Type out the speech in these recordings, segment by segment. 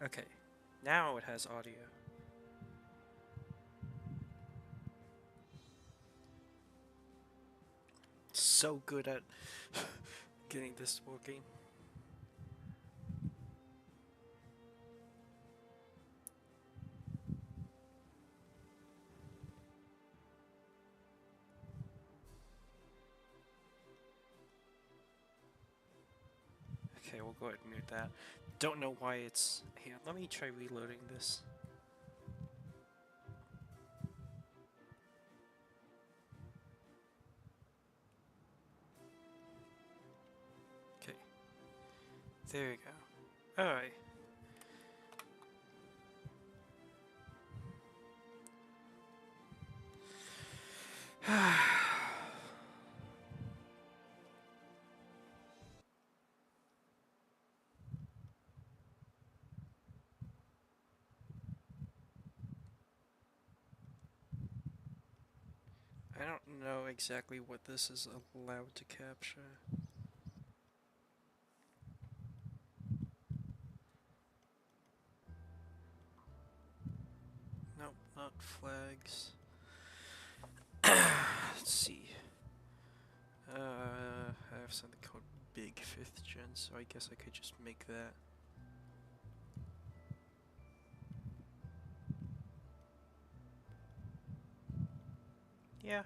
Okay, now it has audio. So good at getting this working. Okay, we'll go ahead and mute that. Don't know why it's here. Let me try reloading this. Okay, there we go. Alright. I don't know exactly what this is allowed to capture. Nope, not flags. Let's see. I have something called Big 5th Gen, so I guess I could just make that. Yeah.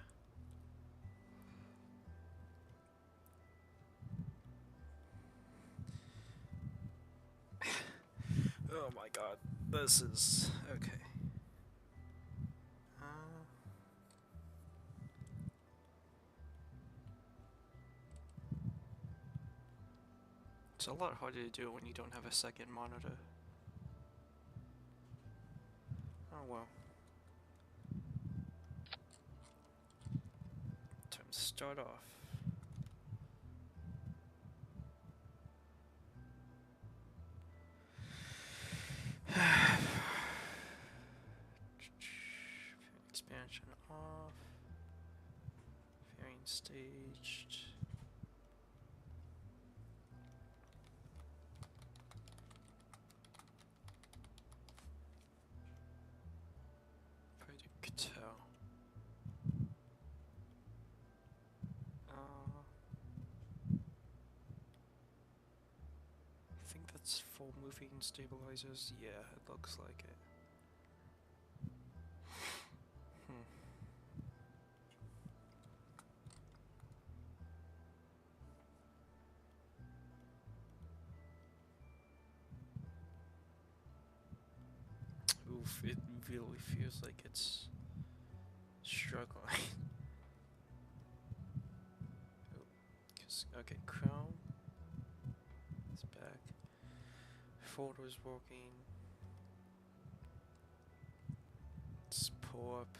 Oh my god, this is... okay. It's a lot harder to do when you don't have a second monitor. Oh well. Time to start off. Expansion off. Variant staged. Pretty could tell. I think that's full moving stabilizers. Yeah, it looks like it. Oof, it really feels like it's struggling. Okay, Chrome is back. Photos working. Let's pull up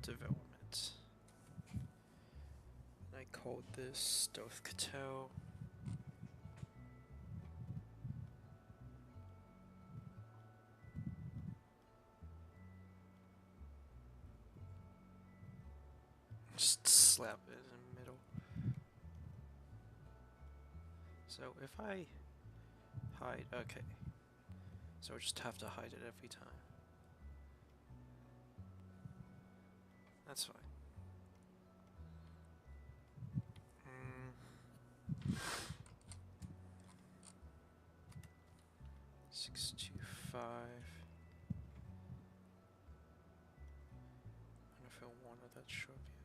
development. I called this Stealth Cattell. Just slap it in the middle. So if I hide, okay. So I just have to hide it every time. That's fine. 625. I don't know if I wanted that sharp yet.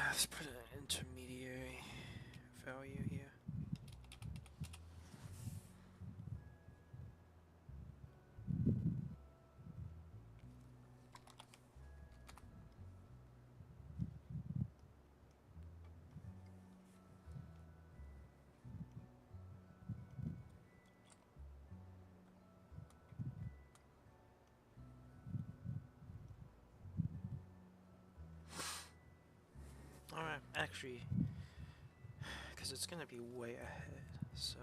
Let's put an intermediary value here. Alright, actually, because it's gonna be way ahead, so...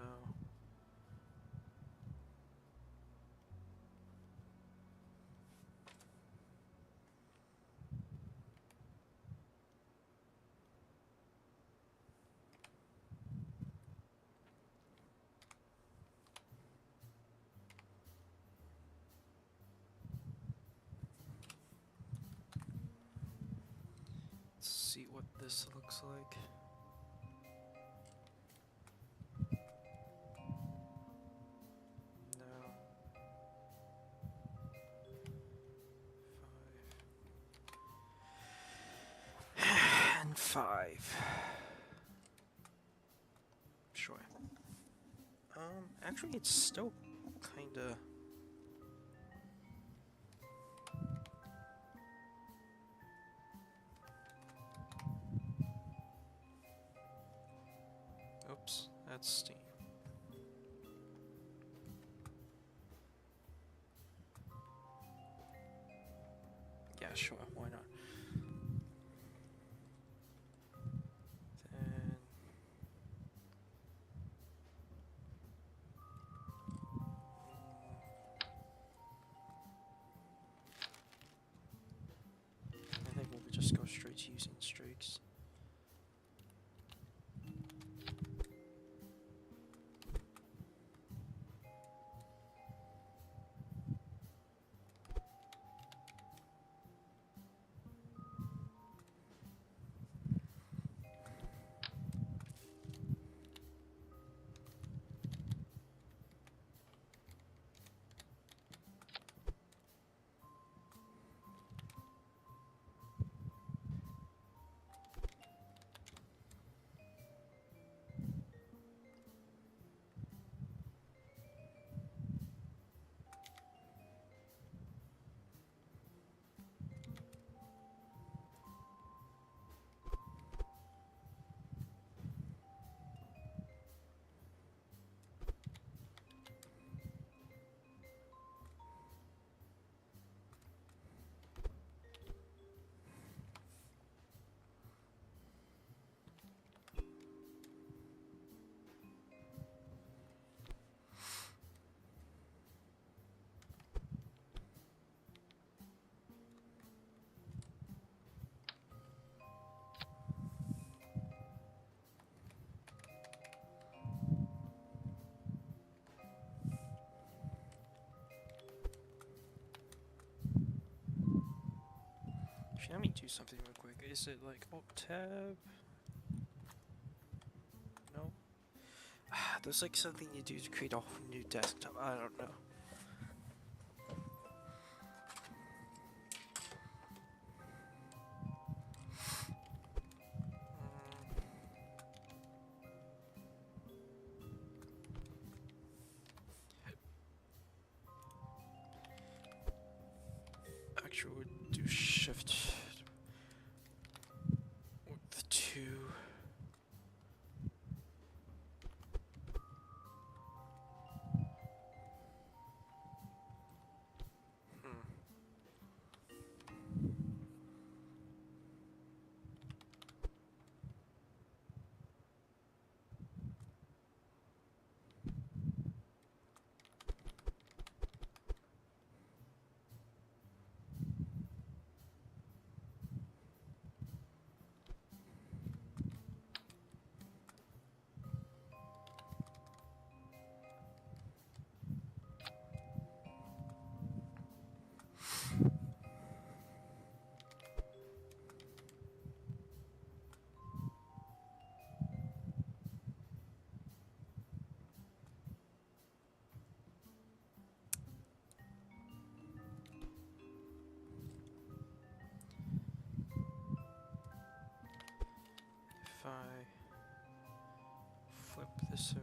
this looks like. No. 5. And 5. Sure. Actually, it's still kinda. Oops, that's Steam. Yeah, sure, why not? Then I think we'll just go straight to using streaks. Actually, let me do something real quick. Is it like Alt-Tab? No? There's like something you do to create a whole new desktop. I don't know. Actually, we'll do Shift with 2. If I flip this around,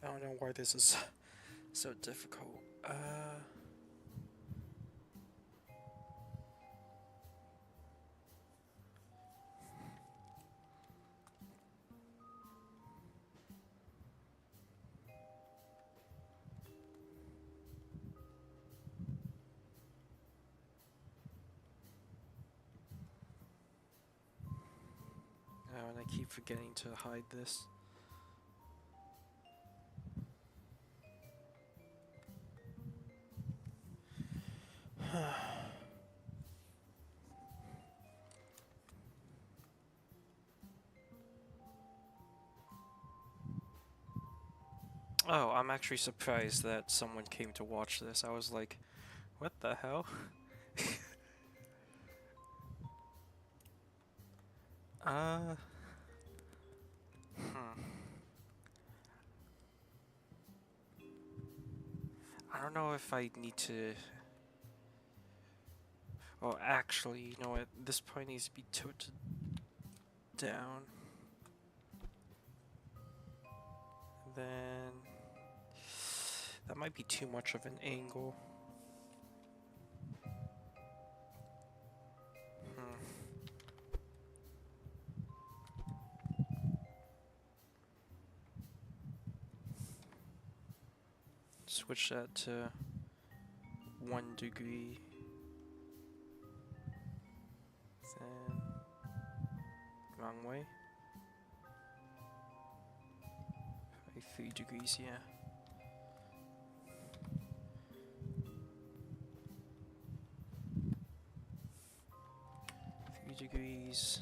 I don't know why this is so difficult. Oh, and I keep forgetting to hide this. Oh, I'm actually surprised that someone came to watch this. I was like, what the hell? uh, hmm. I don't know if I need to... Oh, actually, you know what? This point needs to be tilted down. Then... That might be too much of an angle. Switch that to 1 degree. Then... Wrong way. Probably 3 degrees, yeah. Degrees.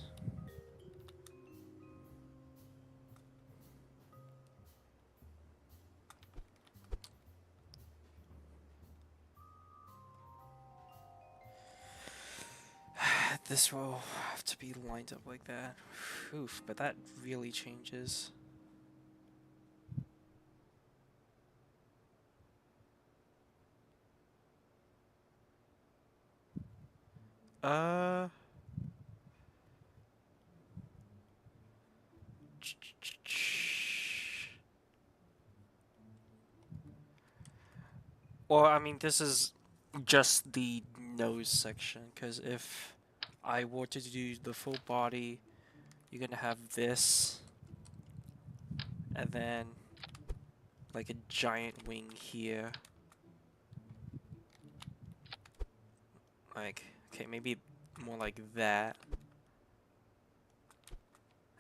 This will have to be lined up like that. Oof, but that really changes. Uh... Well, I mean, this is just the nose section, because if I were to do the full body, you're gonna have this, and then like a giant wing here. Like, okay, maybe more like that.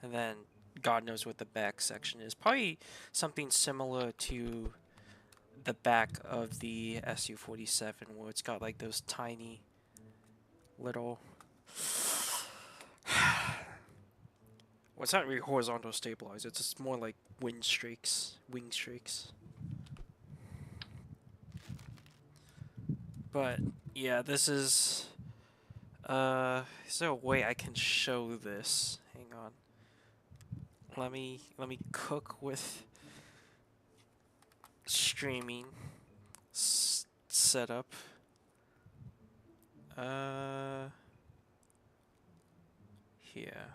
And then God knows what the back section is. Probably something similar to the back of the Su-47, where it's got like those tiny little... Well, it's not really horizontal stabilized, it's just more like wing streaks. But yeah, this is... is there a way I can show this? Hang on. Let me cook with streaming setup. Here.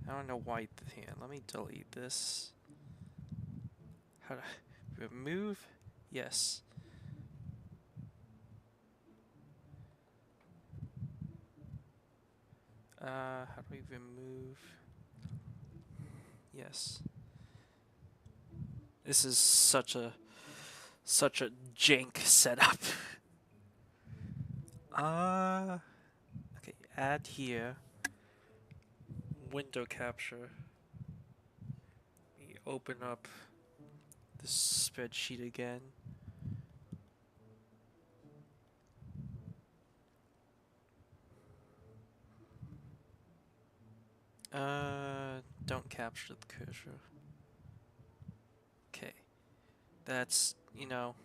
I don't know why. Here, let me delete this. How to remove? Yes. How do we remove? Yes. This is such a jank setup. Okay, add here. Window capture. We open up this spreadsheet again. Don't capture the cursor. Okay. That's, you know,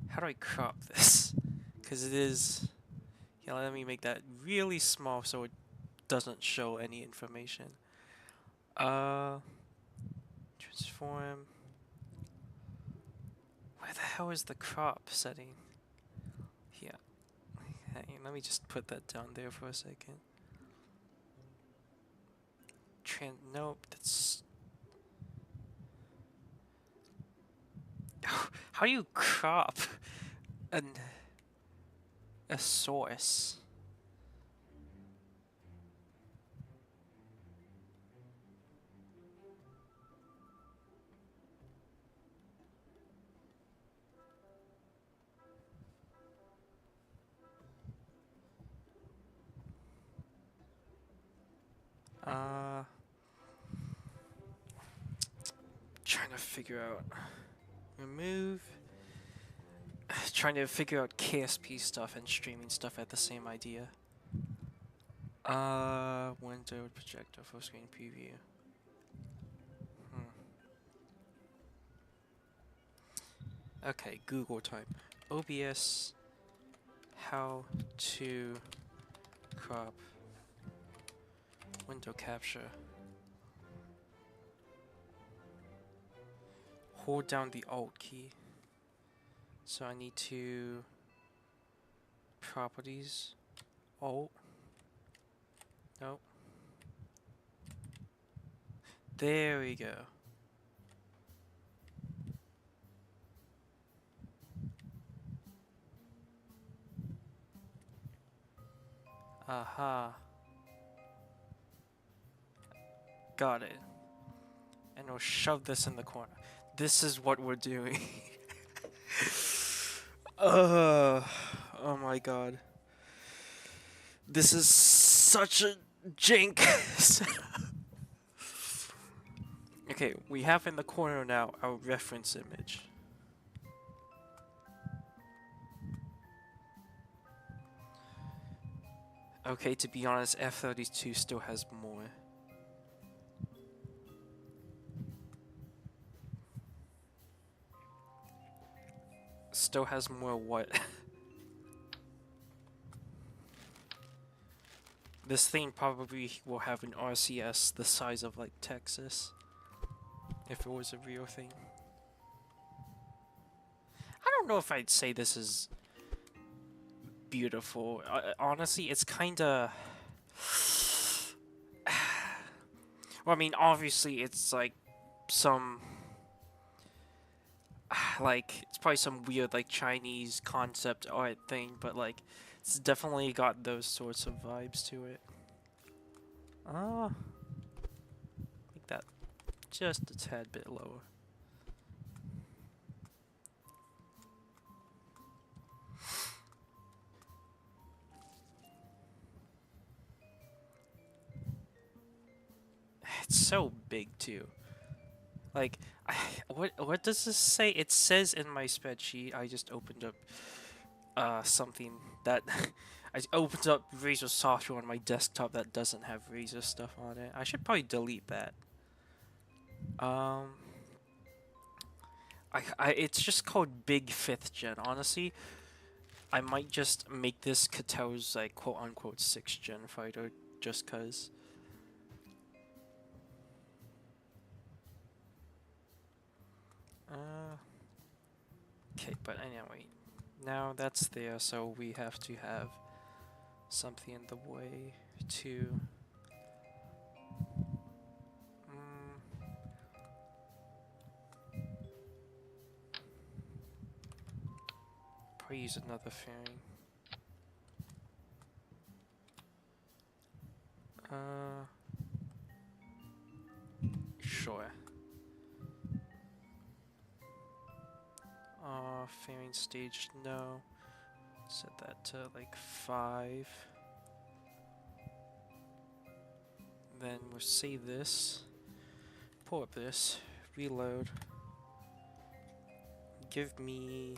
how do I crop this? Because it is... Yeah, let me make that really small so it doesn't show any information. Transform. Where the hell is the crop setting? Yeah. Hey, let me just put that down there for a second. Nope, that's... How do you crop a source? figure out. Remove. Trying to figure out KSP stuff and streaming stuff at the same idea. Window projector full screen preview. Okay, Google type. OBS how to crop window capture. Hold down the Alt key. So I need to properties, Alt. Nope. There we go. Aha. Got it. And we'll shove this in the corner. This is what we're doing. Oh my god. This is such a jank. Okay, we have in the corner now our reference image. Okay, to be honest, F32 still has more. Still has more what? This thing probably will have an RCS the size of like Texas. If it was a real thing. I don't know if I'd say this is beautiful. Honestly, it's kinda... Well, I mean, obviously it's like some... Like, it's probably some weird like Chinese concept art thing, but like, it's definitely got those sorts of vibes to it. Make that just a tad bit lower. It's so big too. Like, what does this say? It says in my spreadsheet. I just opened up something that I opened up Razer software on my desktop that doesn't have Razer stuff on it. I should probably delete that. It's just called Big 5th Gen. Honestly, I might just make this Kato's like quote unquote 6th Gen fighter just cause. Okay, but anyway, now that's there, so we have to have something in the way to... Probably use another fairing. Sure. Fairing stage, no. Set that to like 5. Then we'll save this. Pull up this. Reload. Give me...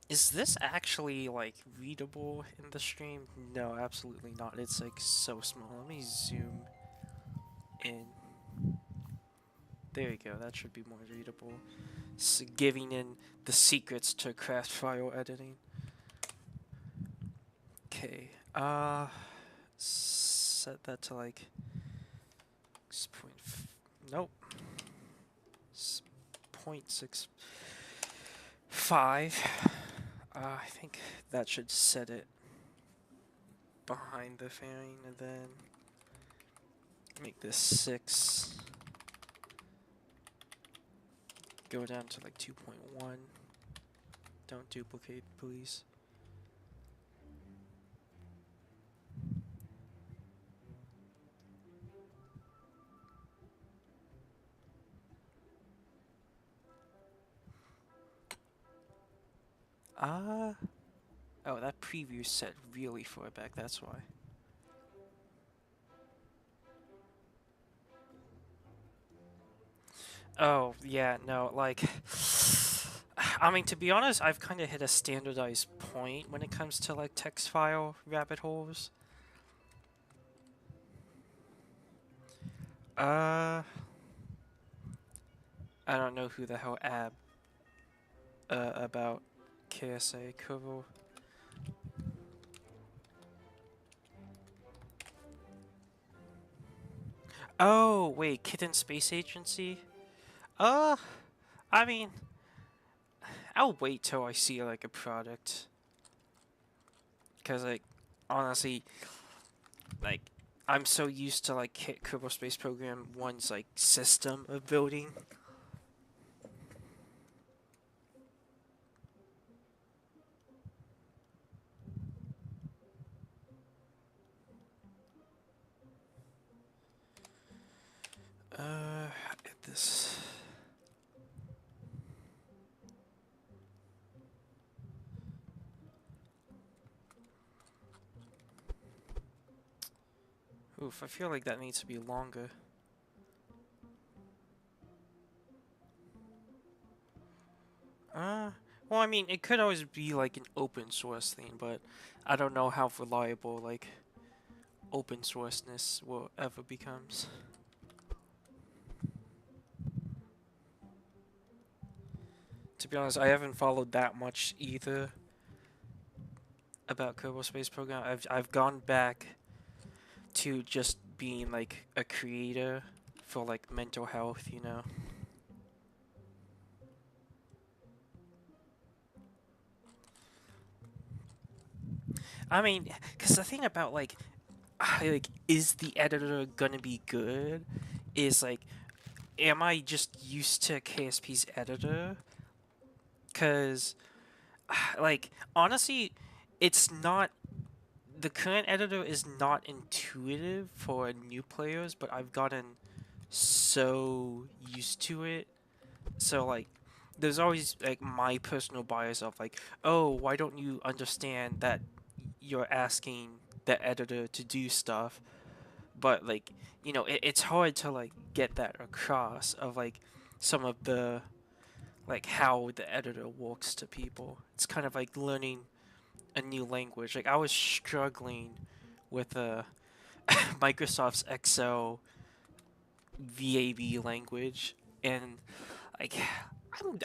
Is this actually like readable in the stream? No, absolutely not. It's like so small. Let me zoom in. There you go, that should be more readable. Giving in the secrets to craft file editing. Okay, set that to like 0.65. I think that should set it behind the fairing, and then make this 6. Go down to like 2.1. Don't duplicate, please. Oh, that preview set really far back, that's why. Oh, yeah, no, like, I mean, to be honest, I've kind of hit a standardized point when it comes to, like, text file rabbit holes. Uh, I don't know who the hell about KSA Kubo. Oh, wait, Kitten Space Agency? Uh, I mean, I'll wait till I see, like, a product. Because, like, honestly, like, I'm so used to, like, Kerbal Space Program 1's, like, system of building. This... Oof, I feel like that needs to be longer. Uh, well, I mean, it could always be like an open source thing, but I don't know how reliable like open sourceness will ever becomes. To be honest, I haven't followed that much either about Kerbal Space Program. I've gone back to just being like a creator for like mental health, you know. I mean, because the thing about like, is the editor gonna be good? Is like, am I just used to KSP's editor? Because, like, honestly, it's not. The current editor is not intuitive for new players, but I've gotten so used to it. So, like, there's always, like, my personal bias of, like, oh, why don't you understand that you're asking the editor to do stuff? But, like, it's hard to, like, get that across of, like, some of the like how the editor works to people. It's kind of like learning a new language. Like I was struggling with Microsoft's Excel VAB language, and like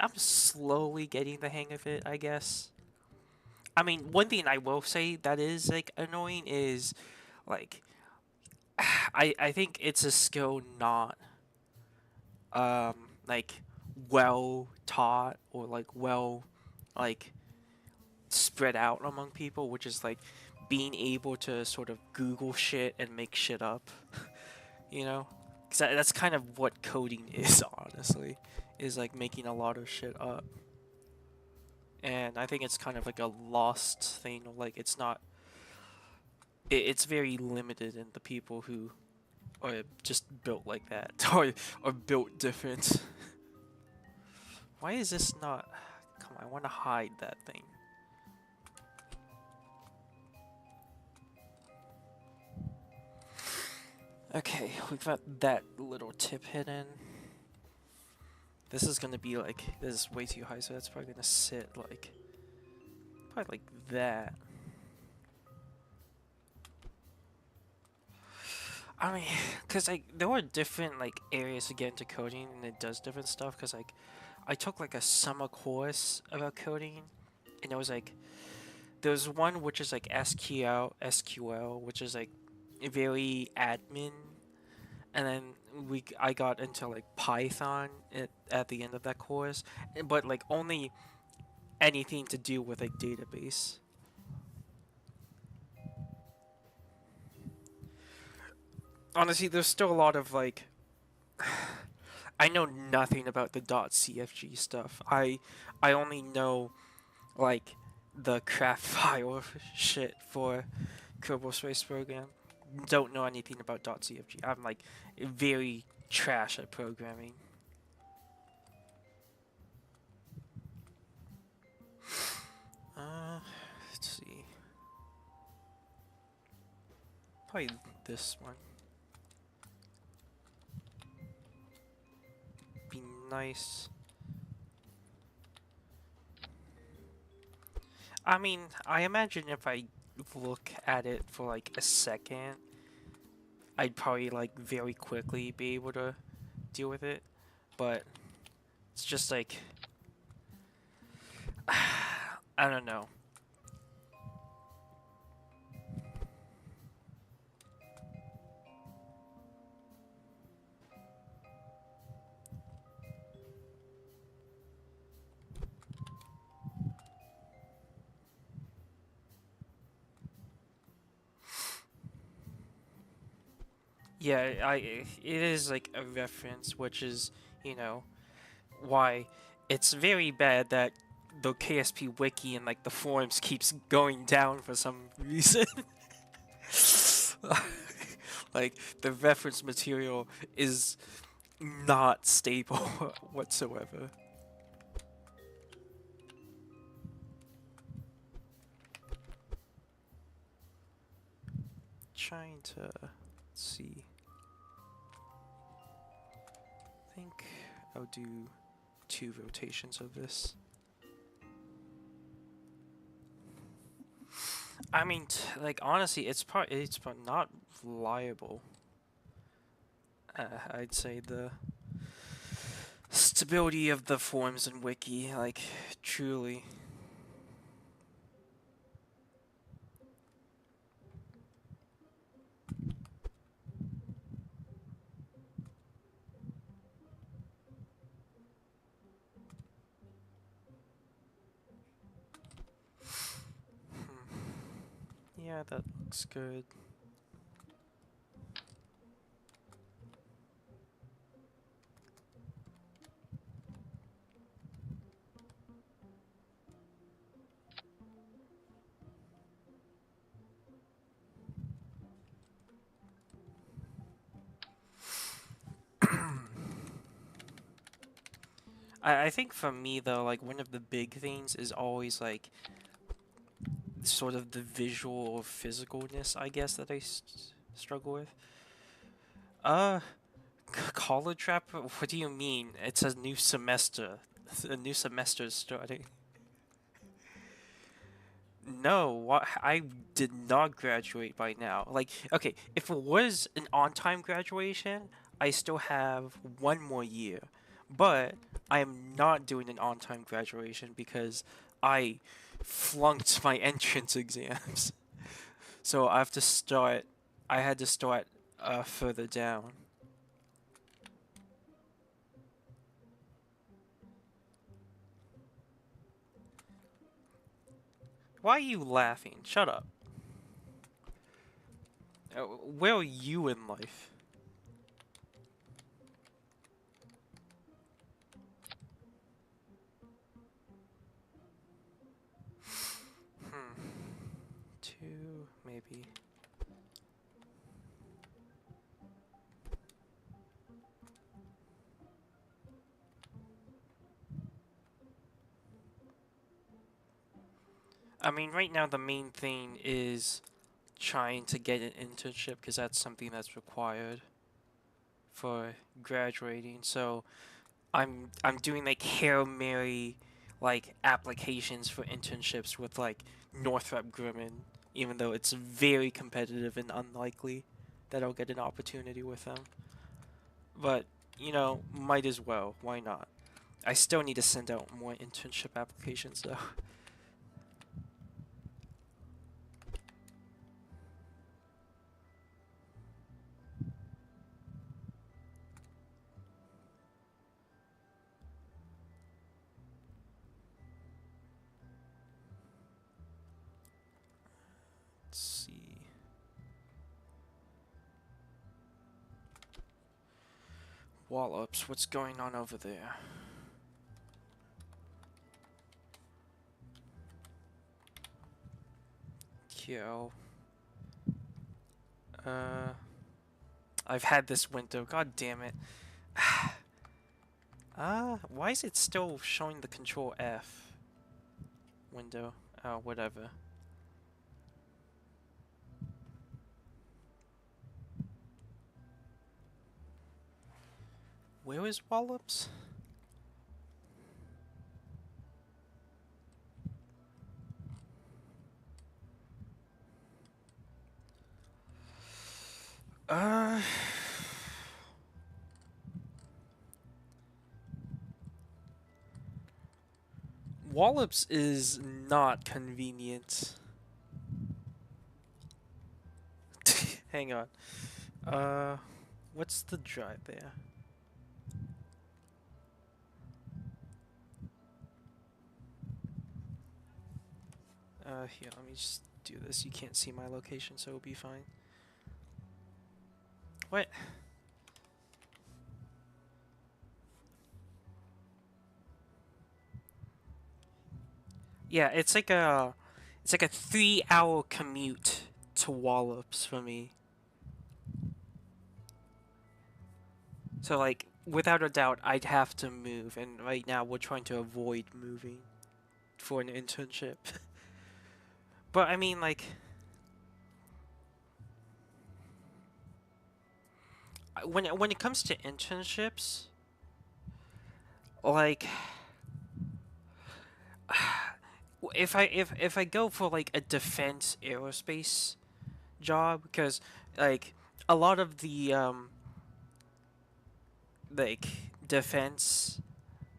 I'm slowly getting the hang of it, I guess. I mean, one thing I will say that is like annoying is like I think it's a skill not um like well taught or like well like spread out among people, which is like being able to sort of Google shit and make shit up, you know? Because that's kind of what coding is, honestly, is like making a lot of shit up. And I think it's kind of like a lost thing. Like it's not. It's very limited in the people who are just built like that or built different. Why is this not? Come on, I want to hide that thing. Okay, we've got that little tip hidden. This is gonna be like, this is way too high, so that's probably gonna sit like, probably like that. I mean, cause like, there were different like areas to get into coding and it does different stuff, cause like, I took like a summer course about coding, and it was like, there's one which is like SQL, which is like very admin, and then I got into like Python at the end of that course, but like only anything to do with like database. Honestly, there's still a lot of like I know nothing about the .cfg stuff. I only know like the craft file shit for Kerbal Space Program. Don't know anything about .cfg. I'm like very trash at programming. Let's see. Probably this one. Be nice. I mean, I imagine if I look at it for like a second, I'd probably like very quickly be able to deal with it. But it's just like I don't know. Yeah, it is like a reference, which is, you know, why it's very bad that the KSP wiki and like the forums keeps going down for some reason. Like the reference material is not stable whatsoever. Trying to see. I think I'll do 2 rotations of this. I mean, like honestly, it's not reliable. I'd say the stability of the forums and wiki, like truly. Yeah, that looks good. I think for me though, like one of the big things is always like sort of the visual or physicalness, I guess, that I struggle with. Uh, college rap? What do you mean? It's a new semester. A new semester is starting. No, what? I did not graduate by now. Like, okay, if it was an on-time graduation, I still have 1 more year. But I am not doing an on-time graduation because I flunked my entrance exams. So I have to start. I had to start further down. Why are you laughing? Shut up. Where are you in life? Hmm. 2, maybe. I mean, right now the main thing is trying to get an internship because that's something that's required for graduating. So I'm doing like Hail Mary like applications for internships with like Northrop Grumman, even though it's very competitive and unlikely that I'll get an opportunity with them. But you know, might as well. Why not? I still need to send out more internship applications though. Let's see. Wallops, what's going on over there? Kill. Uh, I've had this window. God damn it. Why is it still showing the Control F window? Oh, whatever. Where is Wallops? Wallops is not convenient. Hang on. What's the drive there? Here, let me just do this. You can't see my location, so it'll be fine. What? Yeah, it's like a 3-hour commute to Wallops for me. So like, without a doubt, I'd have to move, and right now we're trying to avoid moving for an internship. But I mean, like, when it comes to internships, like, if I go for like a defense aerospace job, because like a lot of the like defense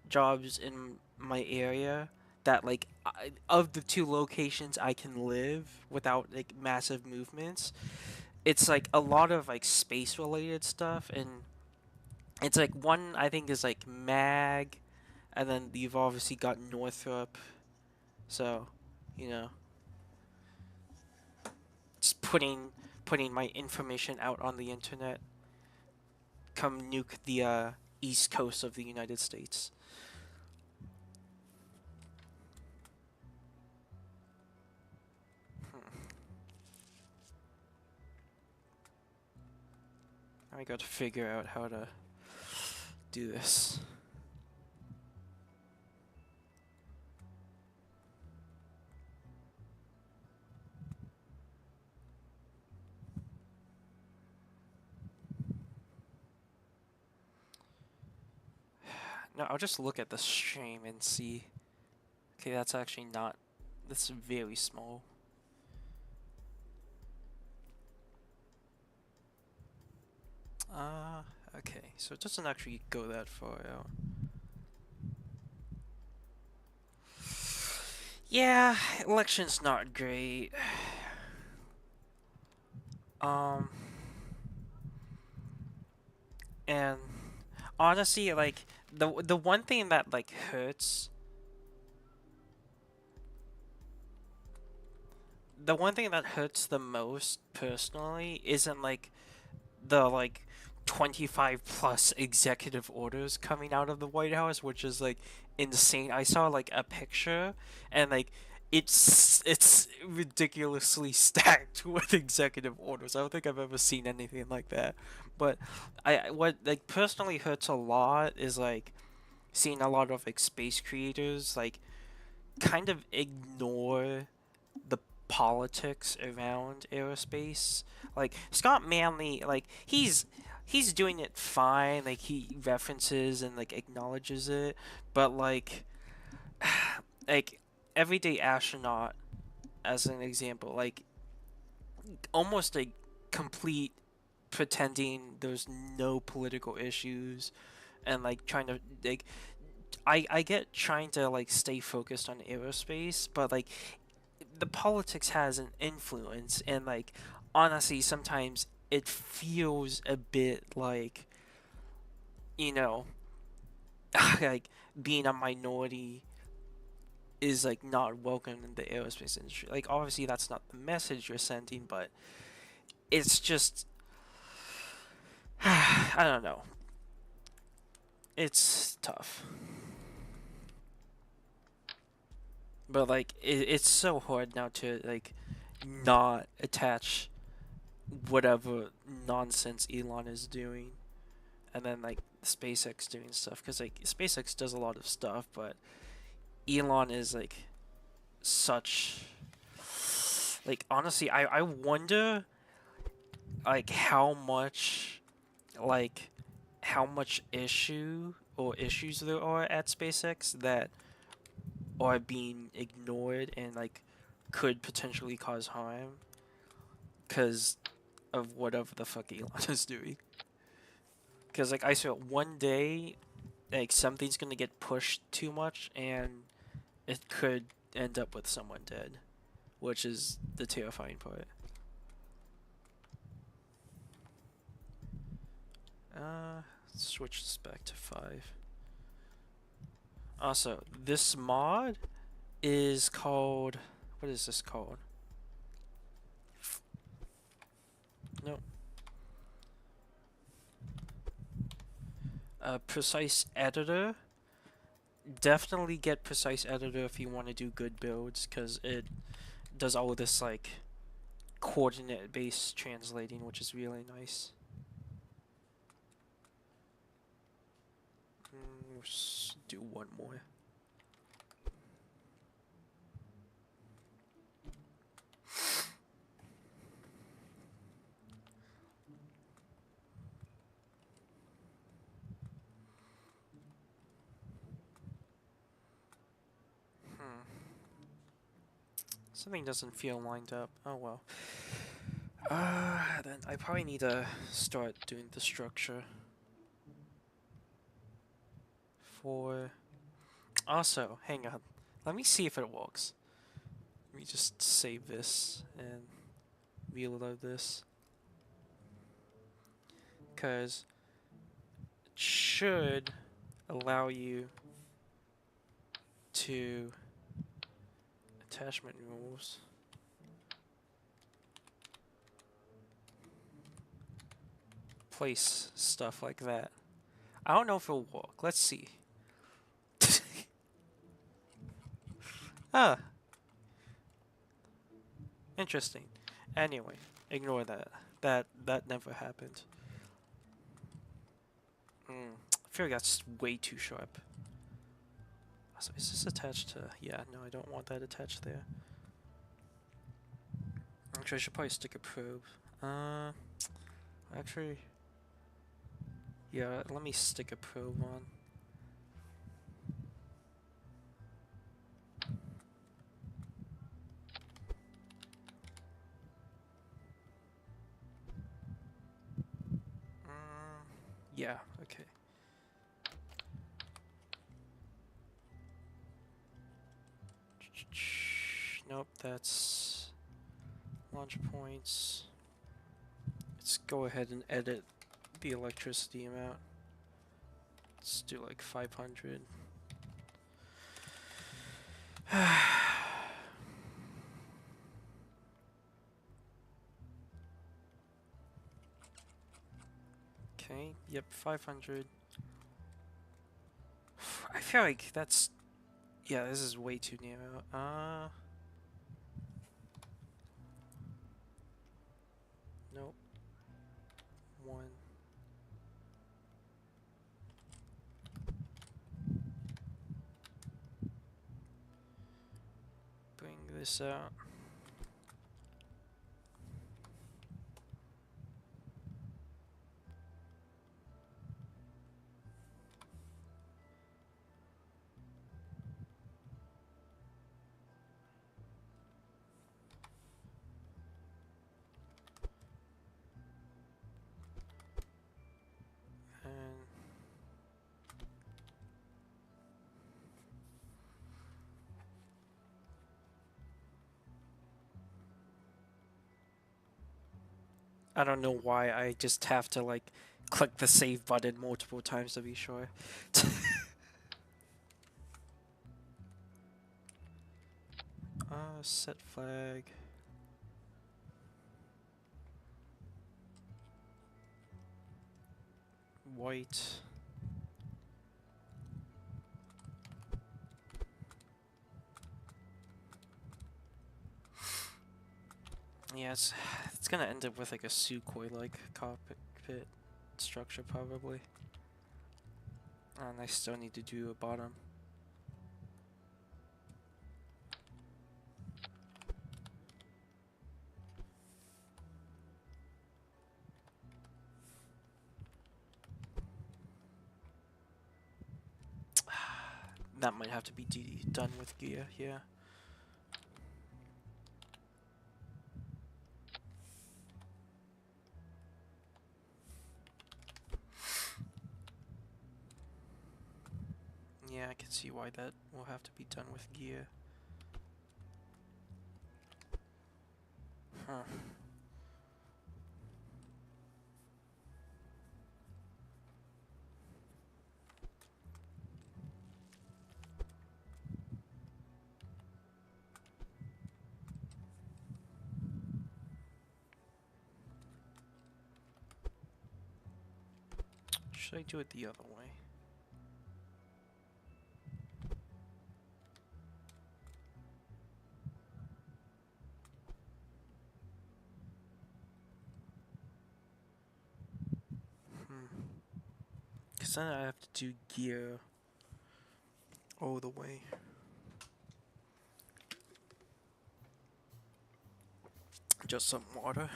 jobs in my area that like of the two locations I can live without like massive movements, it's like a lot of like space related stuff, and it's like one I think is like mag, and then you've obviously got Northrop, so you know, just putting my information out on the internet, come nuke the east coast of the United States. I got to figure out how to do this. No, I'll just look at the stream and see. Okay, that's actually not. That's very small. Okay, so it doesn't actually go that far out. Yeah, election's not great. Um, and honestly, like the one thing that like hurts, the one thing that hurts the most personally isn't like the like 25 plus executive orders coming out of the White House, which is like insane. I saw like a picture, and like it's ridiculously stacked with executive orders. I don't think I've ever seen anything like that. But what like personally hurts a lot is like seeing a lot of like space creators like kind of ignore the politics around aerospace. Like Scott Manley, like he's doing it fine. Like he references and like acknowledges it, but like everyday astronaut, as an example, like almost a complete pretending there's no political issues, and like trying to like I get trying to like stay focused on aerospace, but like the politics has an influence, and like honestly sometimes it feels a bit like, you know, like being a minority is like not welcome in the aerospace industry. Like obviously that's not the message you're sending, but it's just I don't know. It's tough. But like it's so hard now to like not attach whatever nonsense Elon is doing, and then like SpaceX doing stuff, because like SpaceX does a lot of stuff, but Elon is like such, like honestly I wonder like like how much issue or issues there are at SpaceX that are being ignored and like could potentially cause harm because of whatever the fuck Elon is doing. Because like I saw one day, like something's gonna get pushed too much, and it could end up with someone dead, which is the terrifying part. Switch this back to 5. Also, this mod is called... What is this called? Nope. Precise Editor. Definitely get Precise Editor if you want to do good builds, because it does all of this, like, coordinate-based translating, which is really nice. Let's do one more. Something doesn't feel lined up. Oh well. Then I probably need to start doing the structure. Also, hang on. Let me see if it works. Let me just save this and reload this. Because it should allow you to attachment rules. Place stuff like that. I don't know if it'll work. Let's see. Ah. Interesting. Anyway, ignore that. That never happened. I feel like that's way too sharp. So is this attached to... Yeah, no, I don't want that attached there. Actually, I should probably stick a probe. Actually... Yeah, let me stick a probe on. Yeah, okay. Nope, that's launch points. Let's go ahead and edit the electricity amount. Let's do like 500. Okay, yep, 500. I feel like that's... Yeah, this is way too narrow. Nope. 1. Bring this out. I don't know why I just have to like click the save button multiple times to be sure. Set flag. White. Yeah, it's gonna end up with like a Sukhoi-like cockpit structure probably. And I still need to do a bottom. That might have to be done with gear, yeah. Yeah, I can see why that will have to be done with gear. Huh. Should I do it the other way? Because then I have to do gear all the way. Just some water.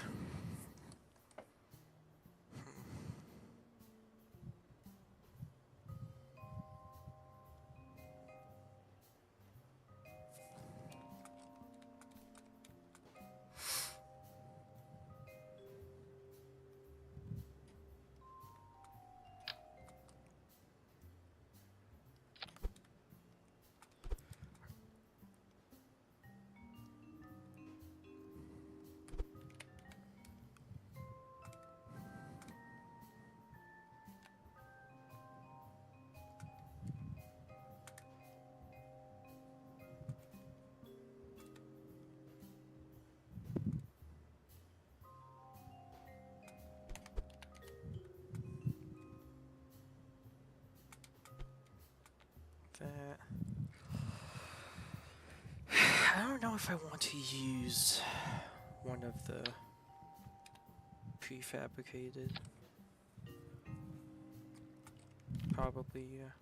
That. I don't know if I want to use one of the prefabricated. Probably, yeah.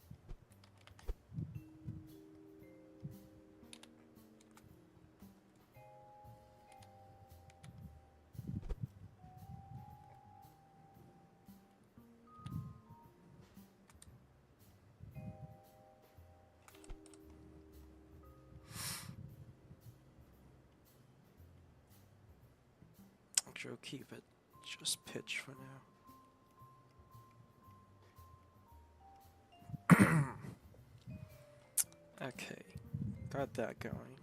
I'll keep it just pitch for now. Okay, got that going.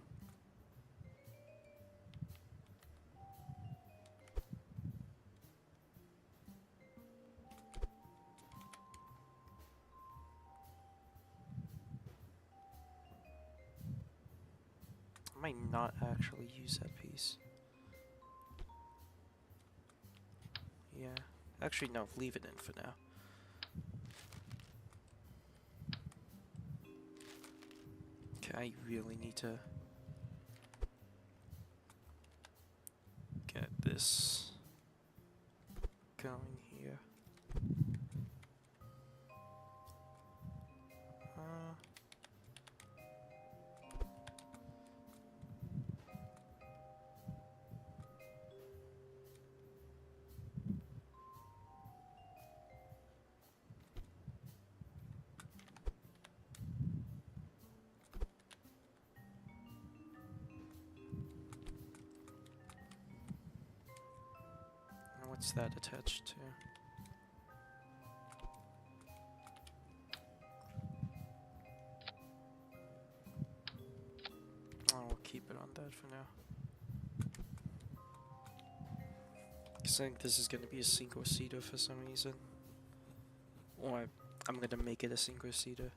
I might not actually use that piece. Yeah, actually no, leave it in for now. Okay, I really need to get this going here. What's that attached to? I'll keep it on that for now. I think this is going to be a synchro-seater for some reason. Or I'm going to make it a synchro-seater.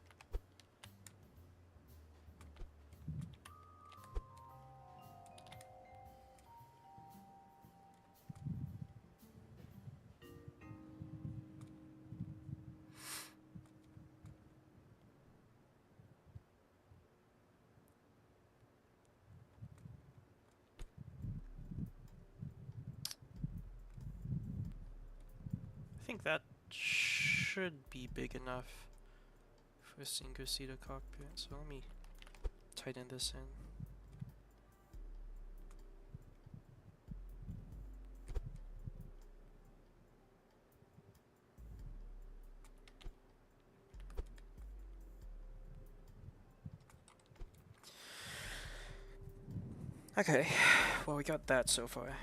I think that should be big enough for a synchro-seater cockpit, so let me tighten this in. Okay, well we got that so far.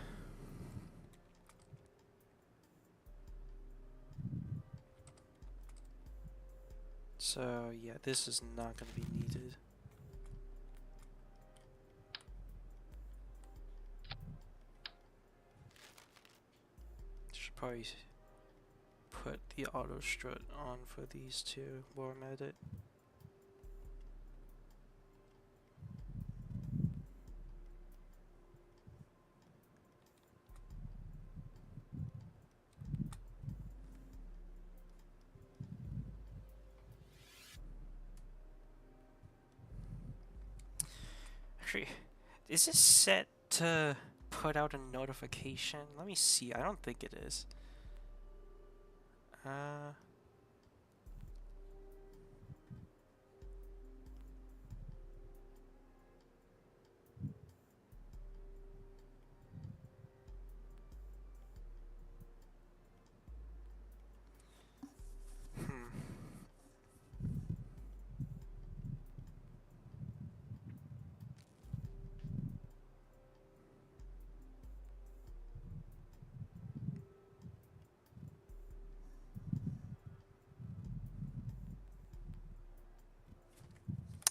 So yeah, this is not going to be needed. Should probably put the auto strut on for these two while I'm at it. Actually, is this set to put out a notification? Let me see. I don't think it is.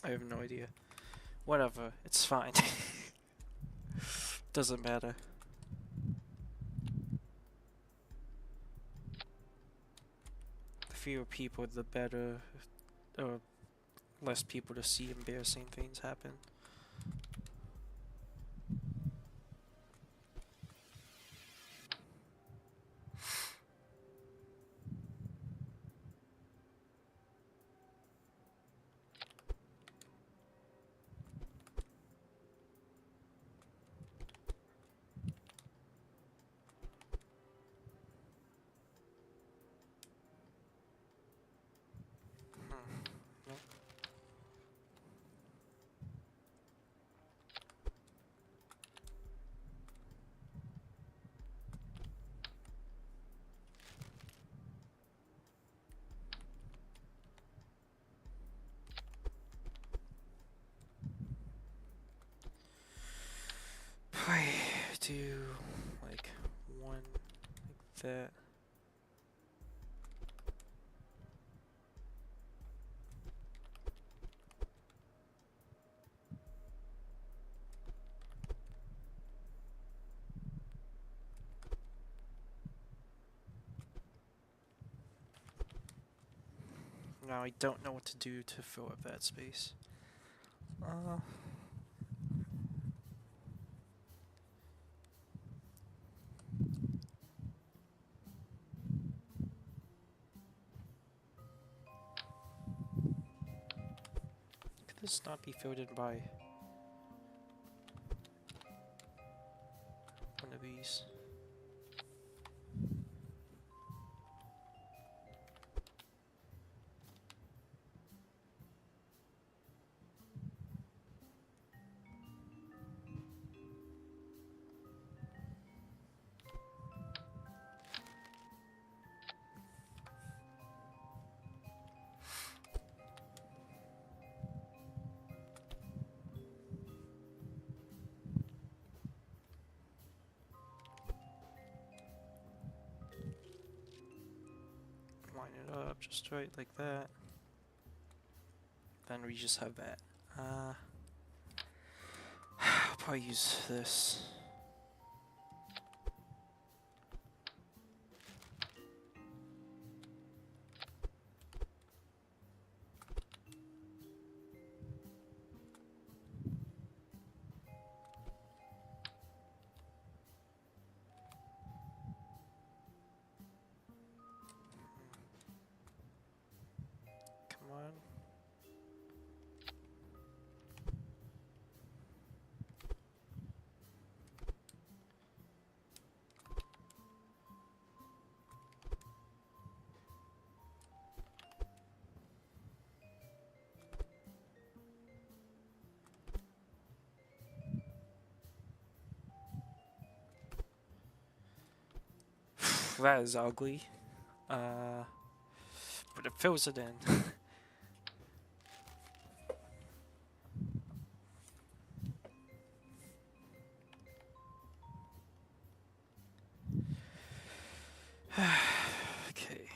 I have no idea. Whatever, it's fine. Doesn't matter. The fewer people, the better, or less people to see embarrassing things happen. Nope. I do like one like that. Now I don't know what to do to fill up that space. Could this not be filled in by one of these? Line it up just right like that. Then we just have that. I'll probably use this. Come on. That is ugly. But it fills it in. Okay.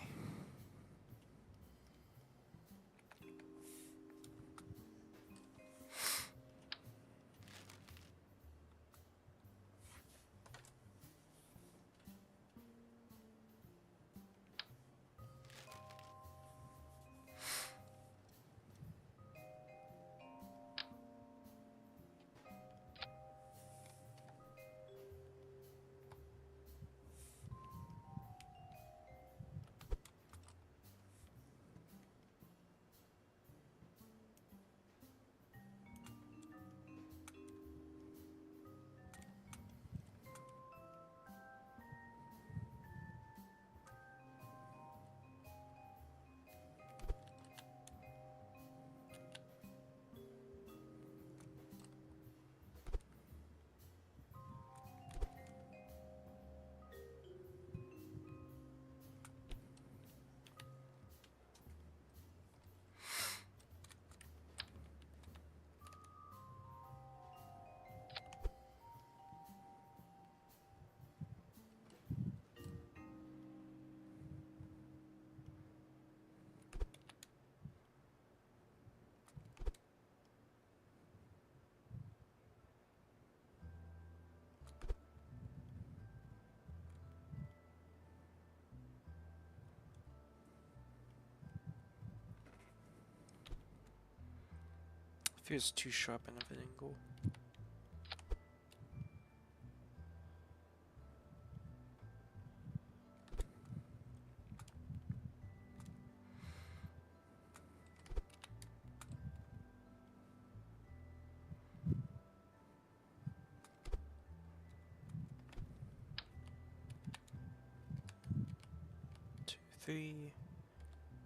Feels too sharp enough an angle. Two, three.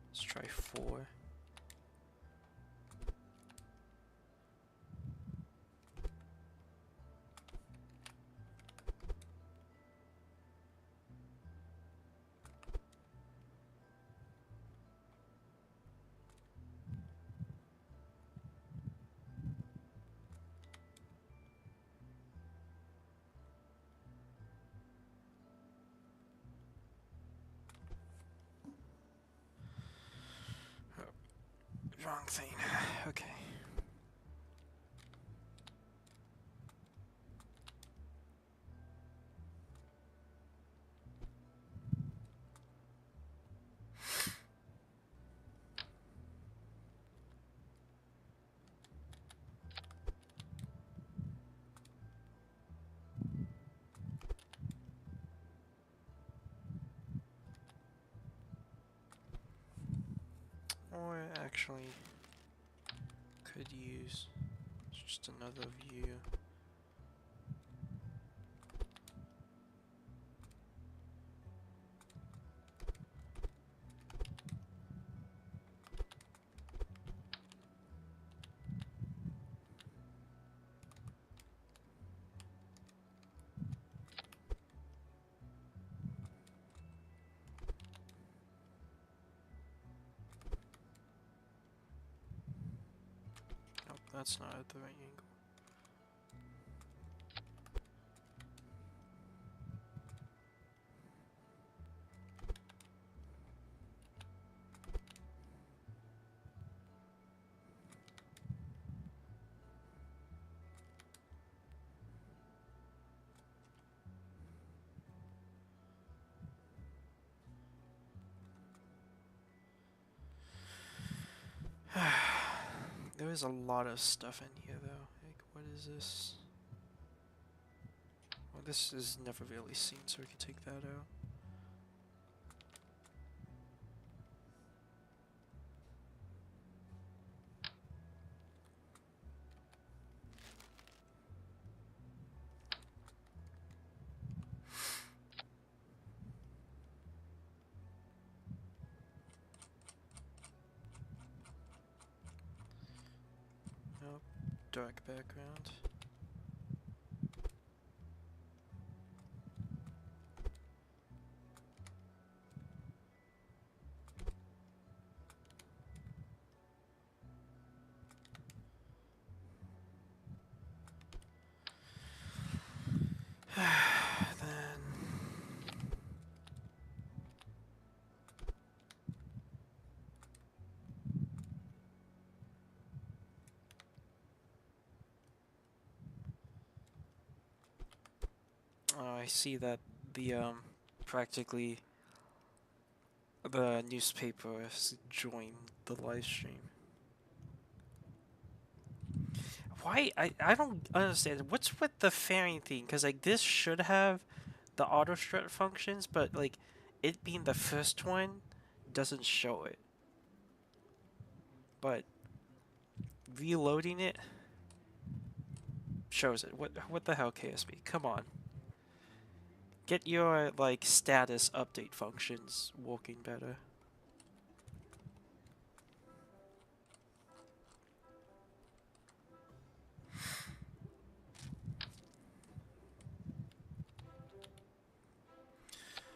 Let's try 4. Wrong thing. Okay. Or actually could use just another view. Nope, that's not at the right angle. There is a lot of stuff in here though. Like, what is this? Well, this is never really seen, so we can take that out. Nope, dark background. Then I see that the practically the newspaper has joined the live stream. Why? I don't understand. What's with the fairing thing? Because like this should have the auto strut functions, but like it being the first one doesn't show it. But reloading it shows it. What the hell, KSB? Come on. Get your like status update functions working better.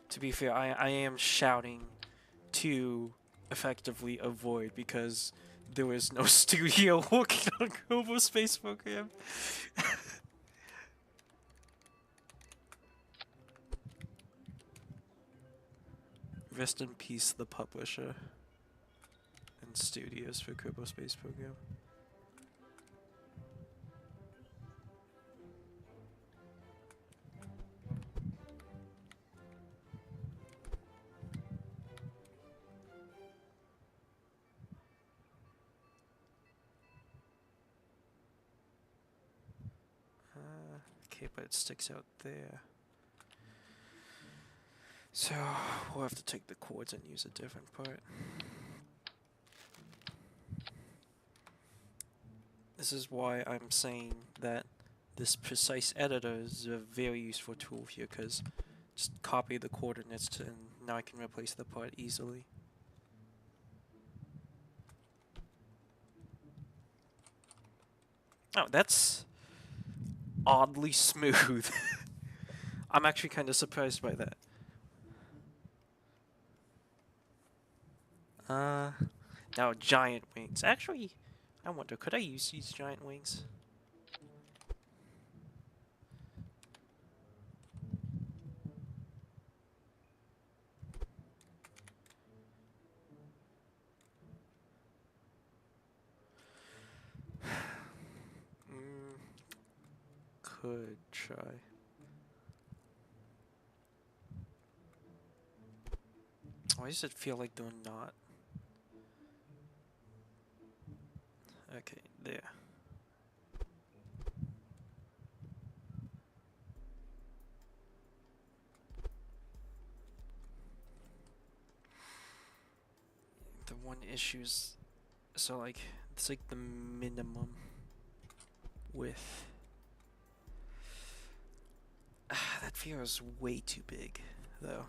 To be fair, I am shouting to effectively avoid because there was no studio working on Global Space Program. Rest in peace, the publisher and studios for Kerbal Space Program. Okay, but it sticks out there. So we'll have to take the chords and use a different part. This is why I'm saying that this precise editor is a very useful tool here, because just copy the coordinates and now I can replace the part easily. Oh, that's oddly smooth. I'm actually kind of surprised by that. Now giant wings. Actually, I wonder, could I use these giant wings? Could try. Why does it feel like they're not? Okay, there. The one issue's so like it's like the minimum width. That feels way too big, though.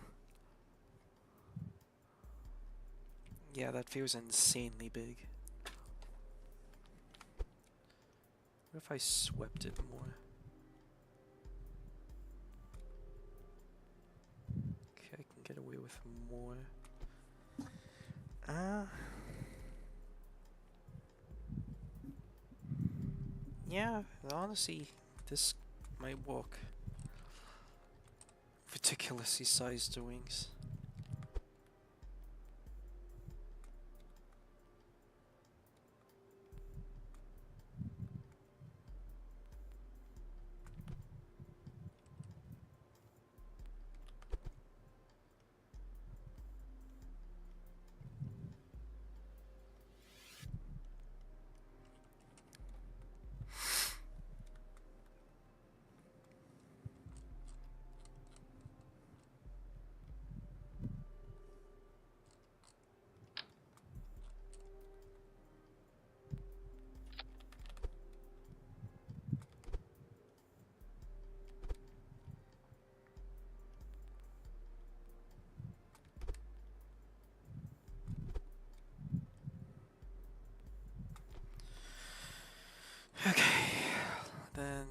Yeah, that feels insanely big. What if I swept it more? Okay, I can get away with more. Yeah, honestly, this might work. Ridiculously sized wings. Okay, then.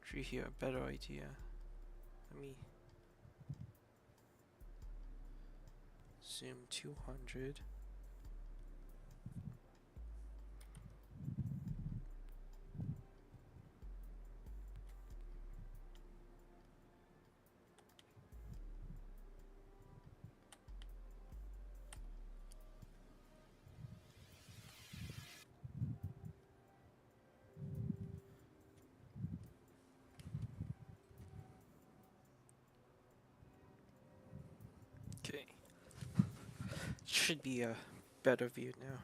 Tree here, a better idea. Let me zoom 200. Okay. Should be a better view now.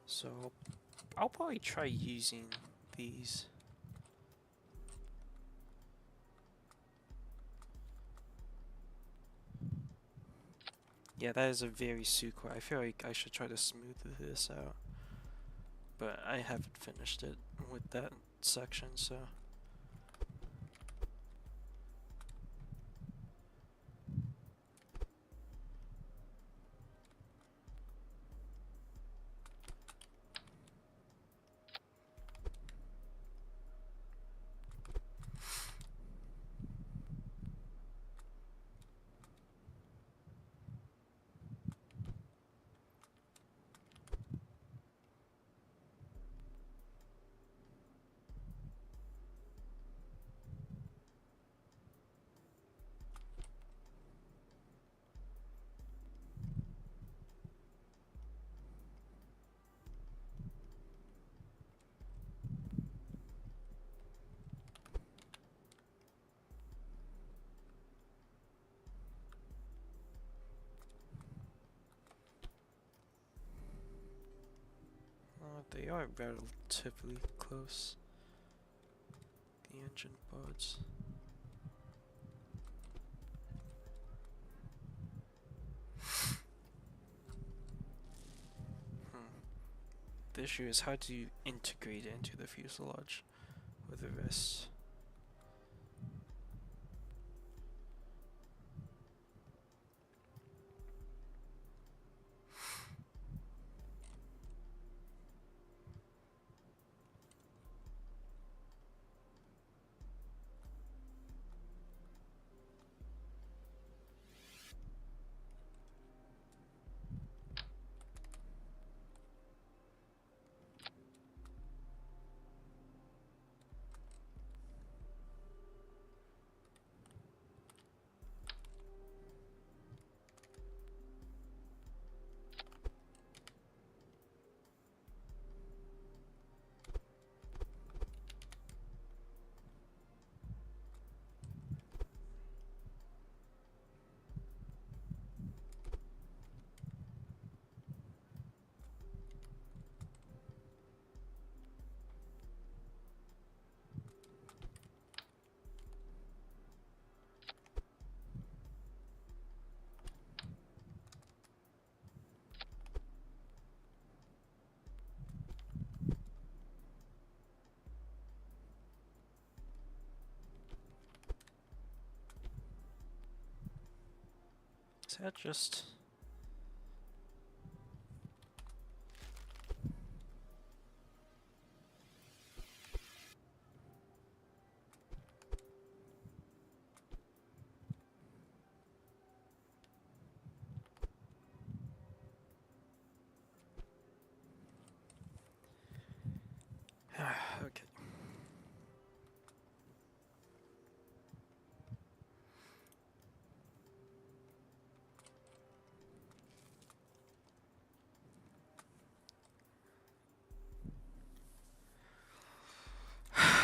So I'll probably try using these. Yeah, that is a very super. I feel like I should try to smooth this out, but I haven't finished it with that section, so. They are relatively close. The engine pods. The issue is how do you integrate it into the fuselage with the rest. Is that just... okay.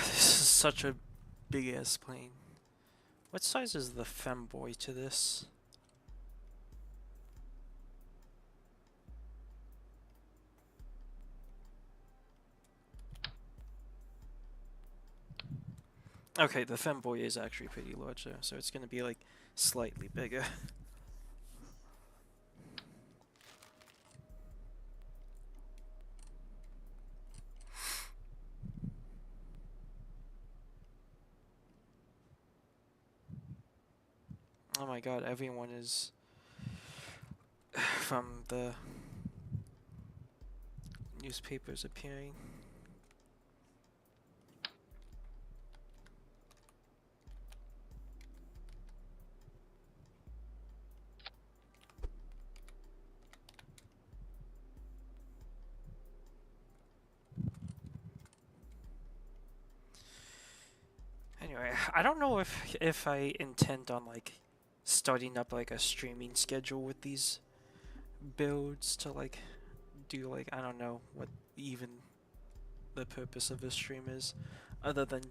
This is such a big ass plane. What size is the femboy to this? Okay, the femboy is actually pretty large there, so it's gonna be like slightly bigger. Oh my god, everyone is from the newspapers appearing. Anyway, I don't know if I intend on like starting up like a streaming schedule with these builds to like do like I don't know what even the purpose of this stream is other than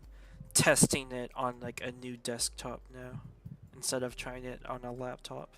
testing it on like a new desktop now instead of trying it on a laptop.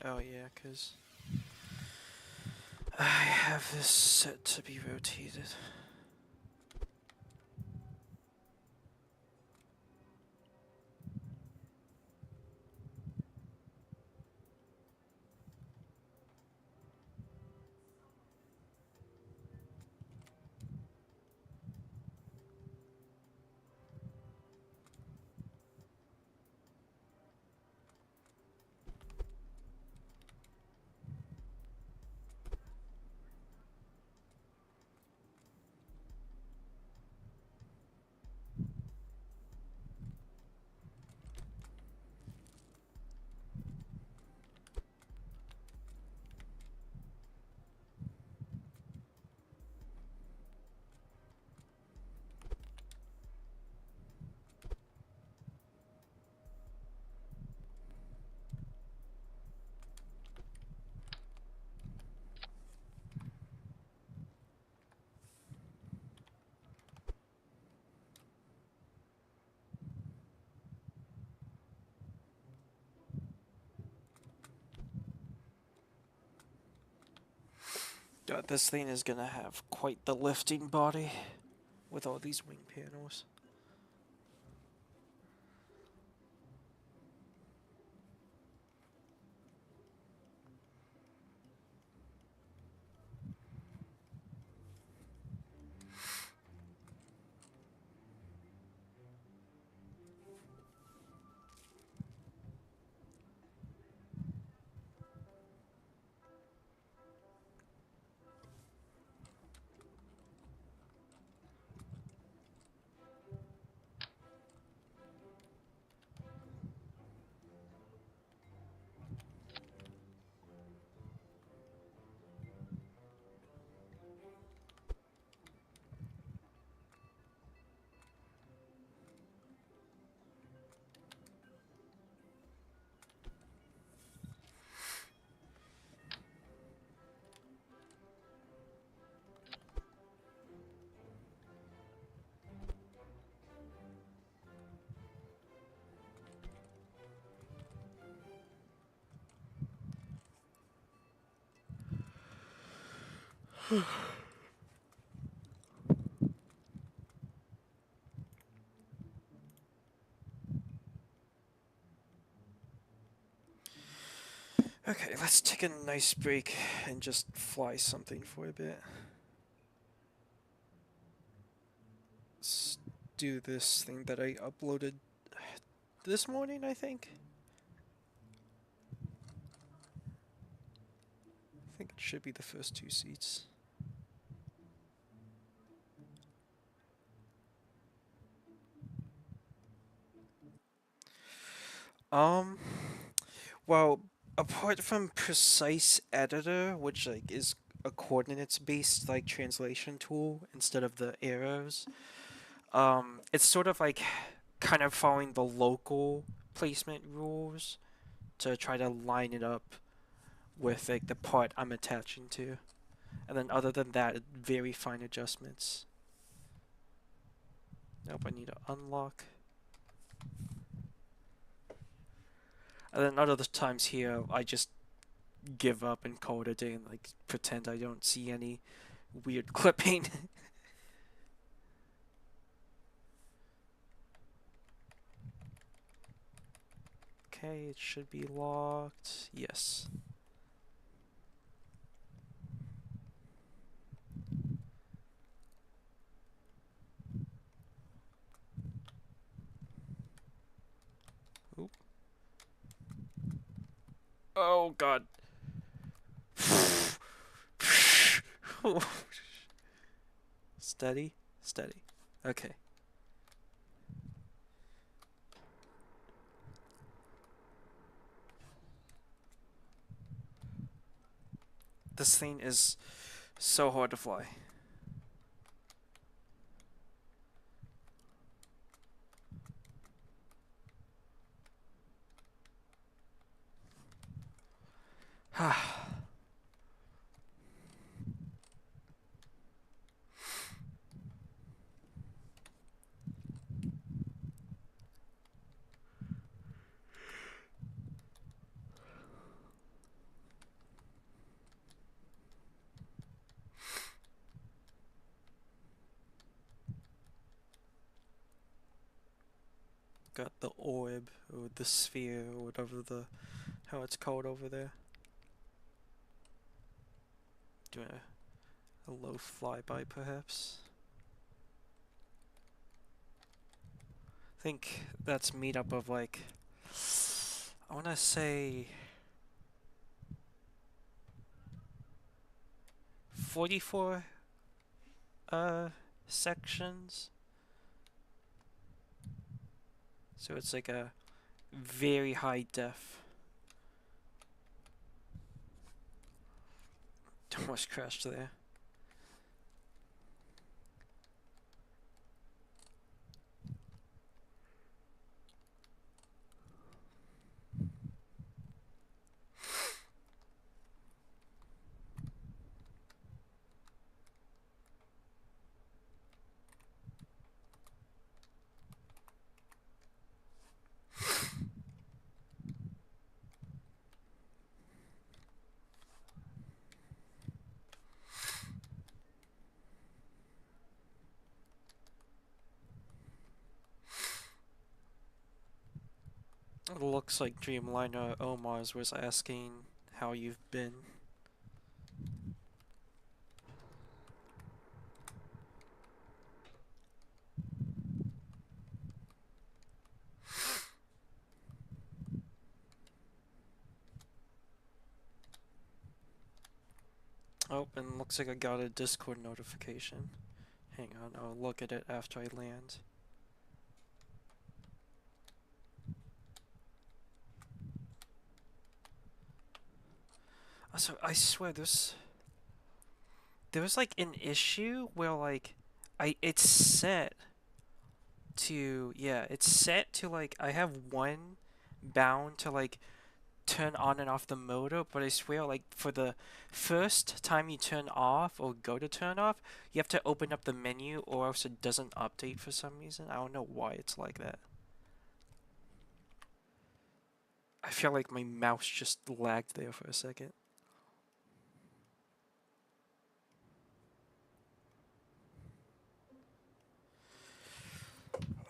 Oh yeah, because I have this set to be rotated. God, this thing is gonna have quite the lifting body with all these wing panels. Okay, let's take a nice break and just fly something for a bit. Let's do this thing that I uploaded this morning, I think. I think it should be the first two seats. Um, well, apart from Precise Editor, which like is a coordinates-based like translation tool instead of the arrows, it's sort of like kind of following the local placement rules to try to line it up with like the part I'm attaching to. And then other than that, very fine adjustments. Nope, I need to unlock. And then other times here, I just give up and call it a day and like pretend I don't see any weird clipping. Okay, it should be locked. Yes. Oop. Oh god. Steady, steady. Okay. This thing is so hard to fly. got the orb or the sphere or whatever the how it's called over there. Doing a low flyby perhaps. I think that's meetup of like I wanna say 44 sections. So it's like a very high def. Almost crashed there. It looks like Dreamliner Omars was asking how you've been. Oh, and looks like I got a Discord notification. Hang on, I'll look at it after I land. Also, I swear there was like an issue where like it's set to it's set to like I have one bound to like turn on and off the motor, but I swear like for the first time you turn off or go to turn off, you have to open up the menu or else it doesn't update for some reason. I don't know why it's like that. I feel like my mouse just lagged there for a second.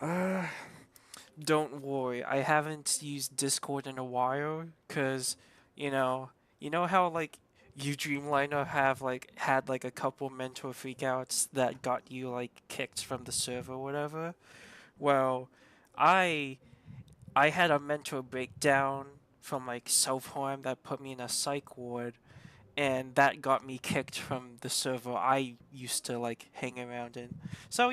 Uh, don't worry. I haven't used Discord in a while because, you know how like you Dreamliner have like had like a couple mental freakouts that got you like kicked from the server or whatever. Well, I I had a mental breakdown from like self-harm that put me in a psych ward and that got me kicked from the server I used to like hang around in. So,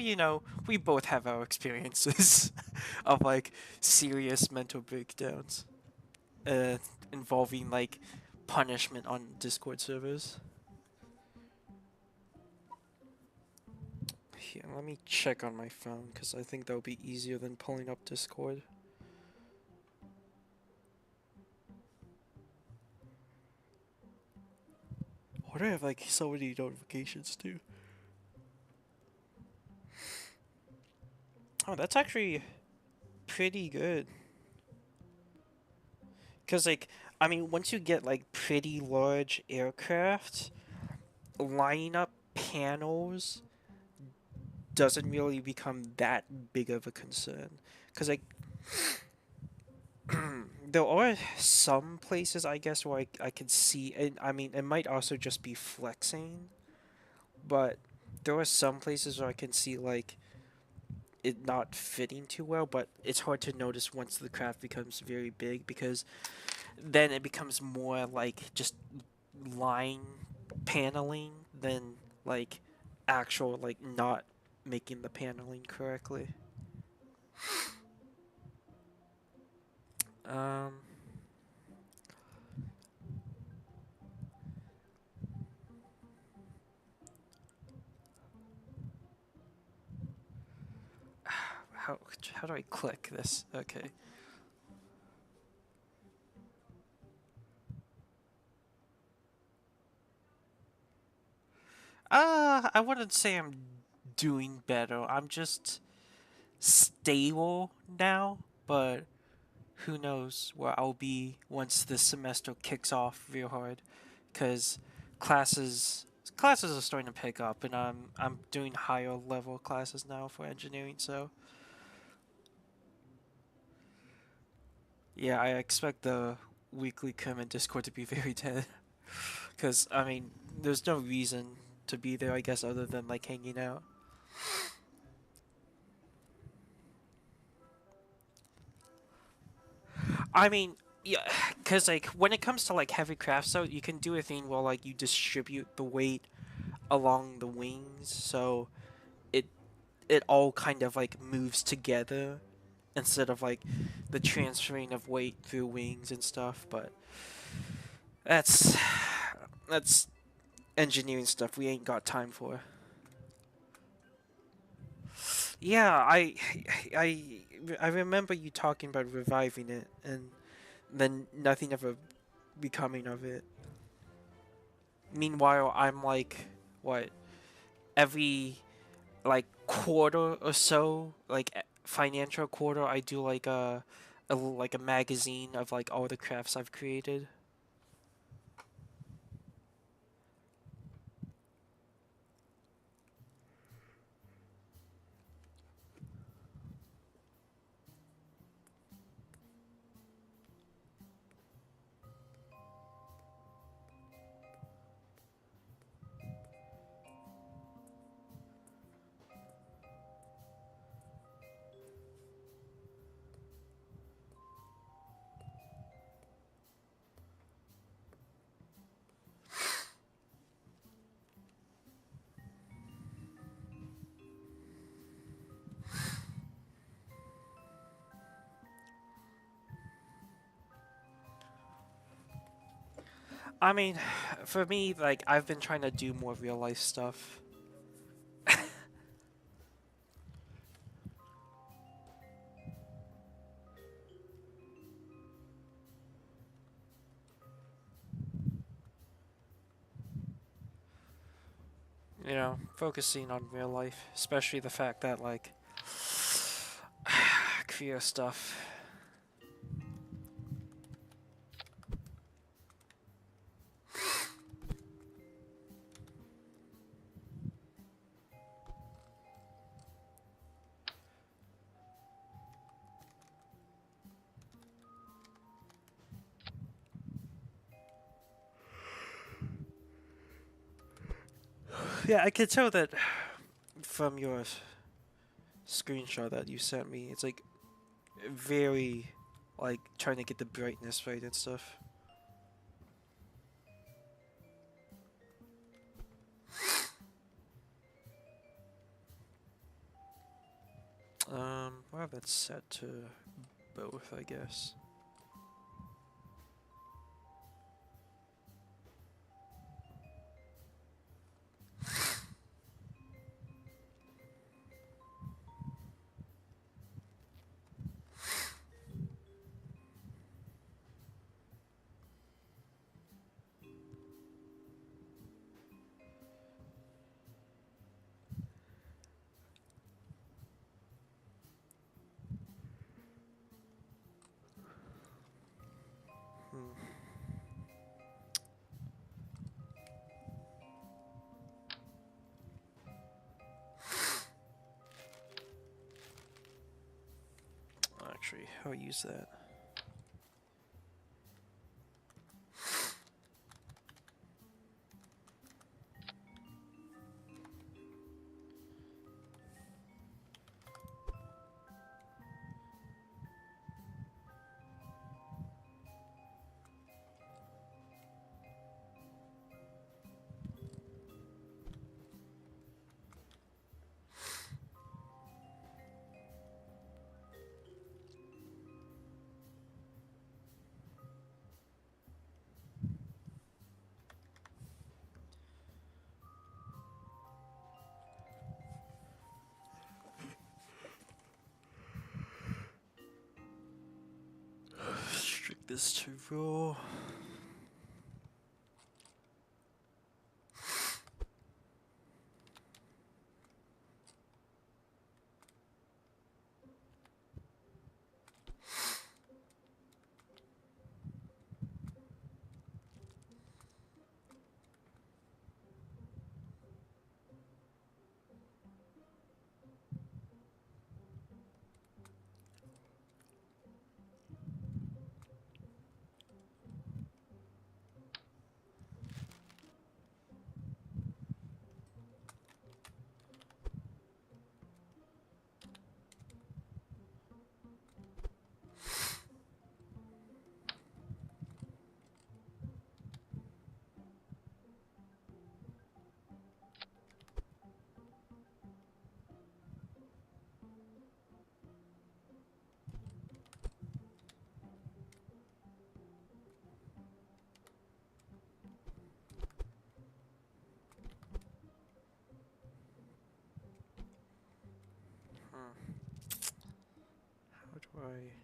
we both have our experiences of like serious mental breakdowns uh, involving like punishment on Discord servers. Here, let me check on my phone because I think that would be easier than pulling up Discord. Why do I have like so many notifications too? Oh, that's actually pretty good. Because, like, I mean, once you get, like, pretty large aircraft, lining up panels doesn't really become that big of a concern. Because, like, there are some places, I guess, where I can see, and I mean, it might also just be flexing, but there are some places where I can see, like, it not fitting too well, but it's hard to notice once the craft becomes very big because then it becomes more like just line paneling than like actual like not making the paneling correctly. Um, how how do I click this? Okay. I wouldn't say I'm doing better. I'm just stable now, but who knows where I'll be once this semester kicks off real hard, because classes classes are starting to pick up, and I'm doing higher level classes now for engineering. So Yeah, I expect the weekly comment Discord to be very dead. Because, I mean, there's no reason to be there, I guess, other than like hanging out. I mean, yeah, because like when it comes to like heavy craft, so you can do a thing where like you distribute the weight along the wings, so it it all kind of like moves together instead of like the transferring of weight through wings and stuff. But that's that's engineering stuff we ain't got time for. Yeah, I I remember you talking about reviving it, and then nothing ever becoming of it. Meanwhile, I'm like, what, every like quarter or so, like financial quarter, I do like like a magazine of like all the crafts I've created. I mean, for me, like I've been trying to do more real life stuff. You know, focusing on real life, especially the fact that like queer stuff. Yeah, I could tell that from your screenshot that you sent me. It's like very like trying to get the brightness right and stuff. We'll have that set to both, I guess. Hmm. Actually, I'll use that. Restrict this to raw. Right.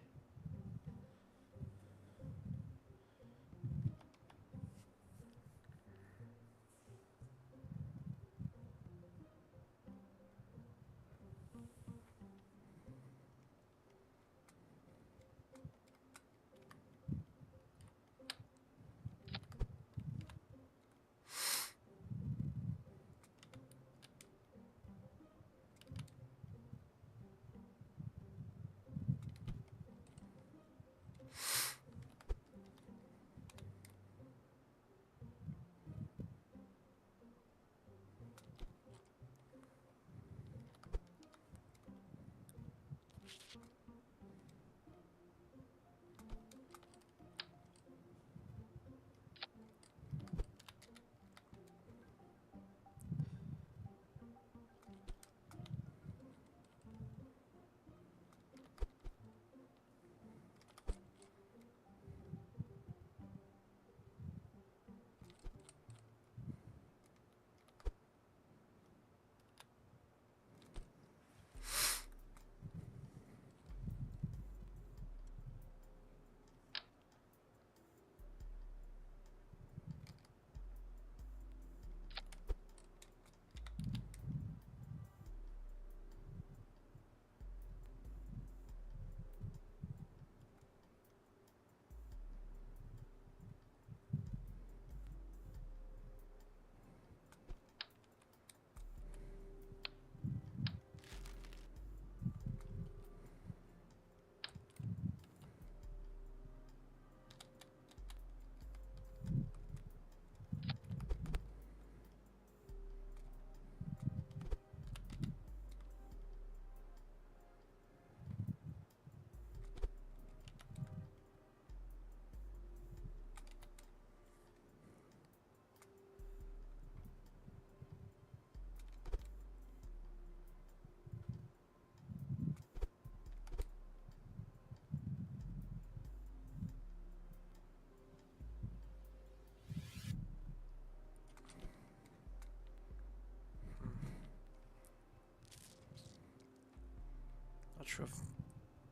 Not sure if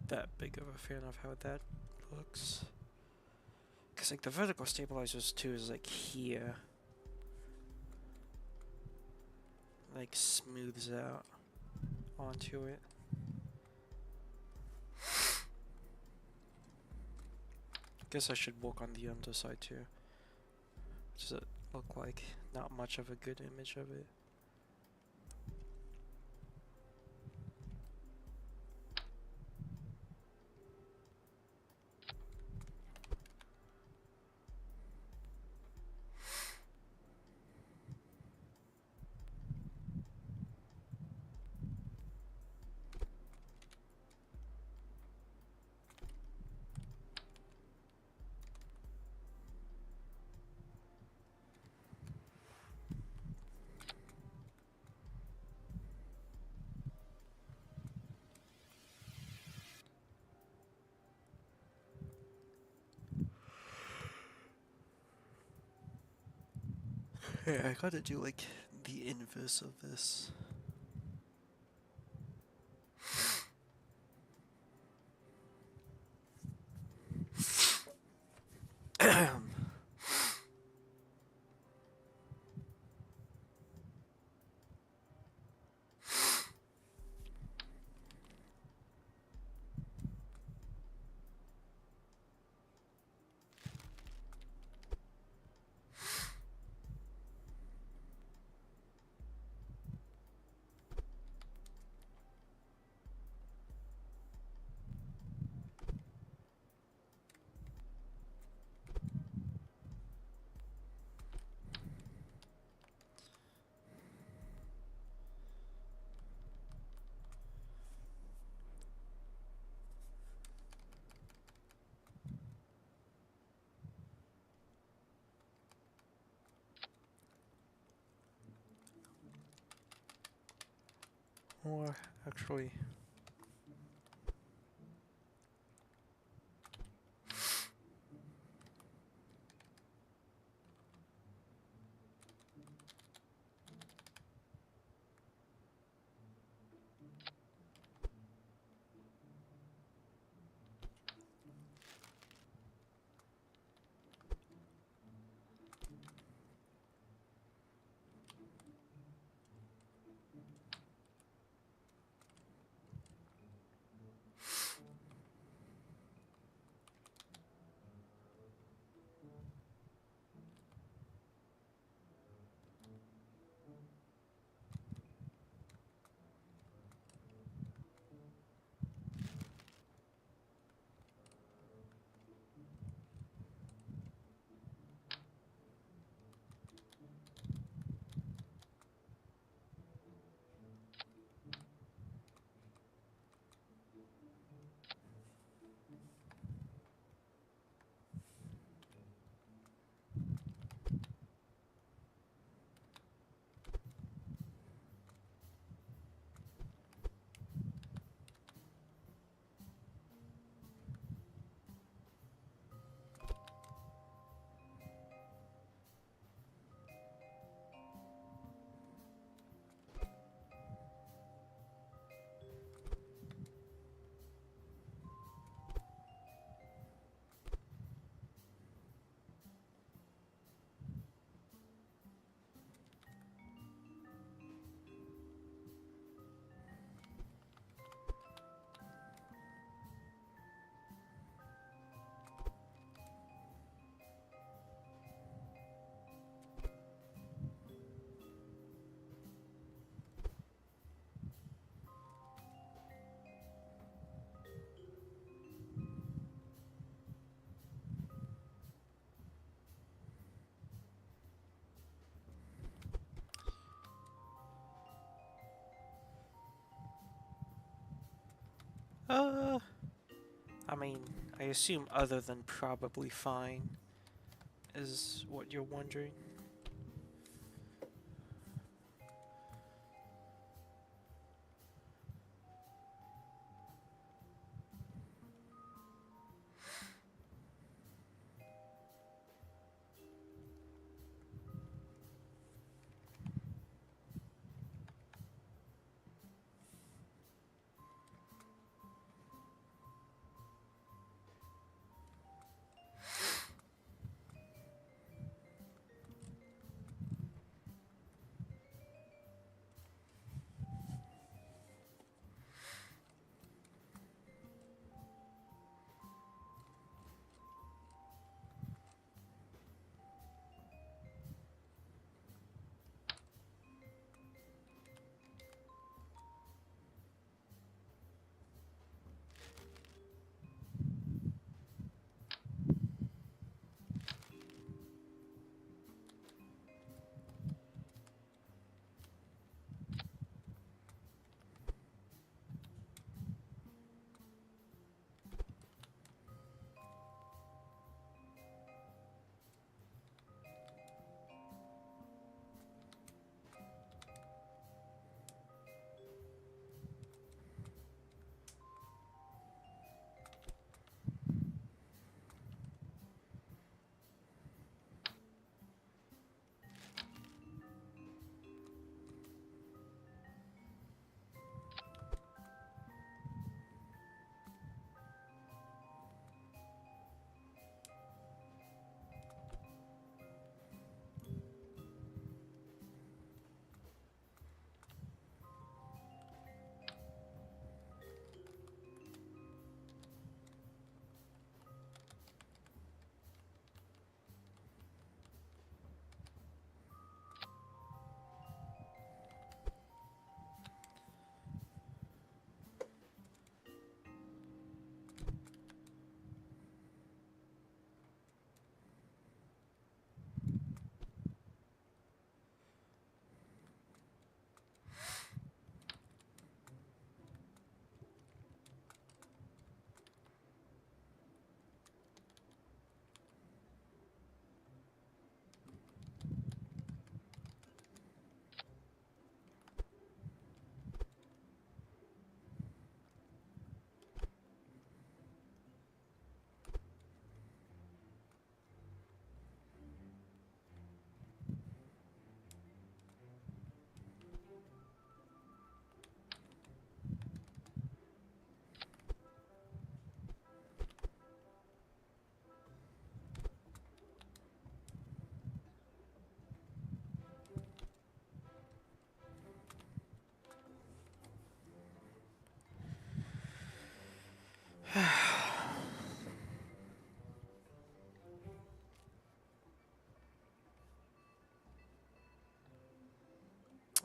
that big of a fan of how that looks. Cause like the vertical stabilizers too is like here. Like smooths out onto it. Guess I should work on the underside too. Does it look like? Not much of a good image of it. Yeah, I gotta do like the inverse of this. Or actually, Uh, I mean, I assume other than probably fine is what you're wondering.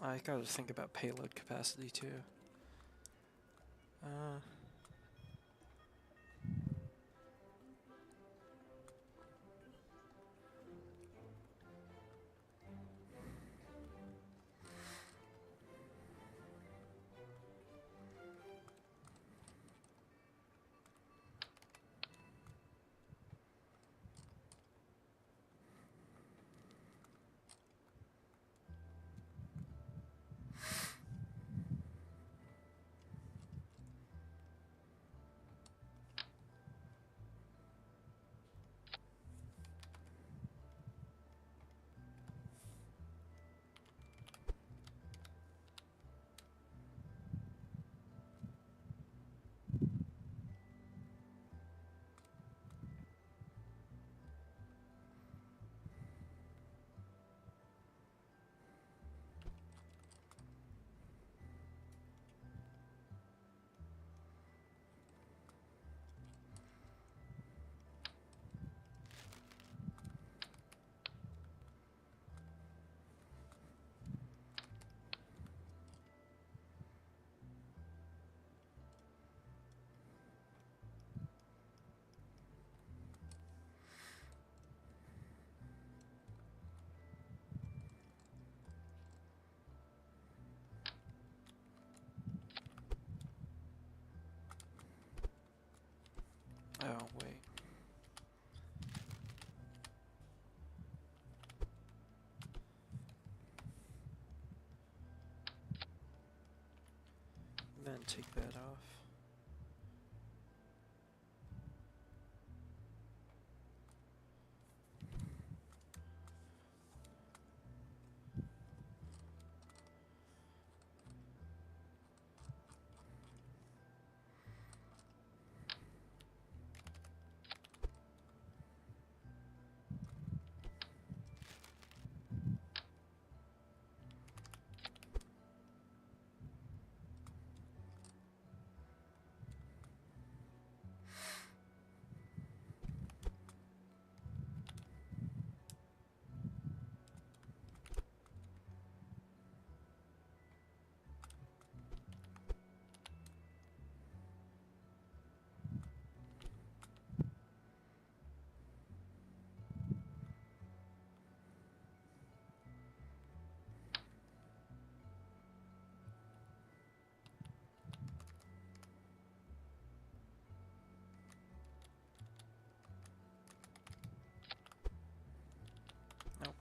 I gotta think about payload capacity too. Uh, wait. Then take that off. Nope.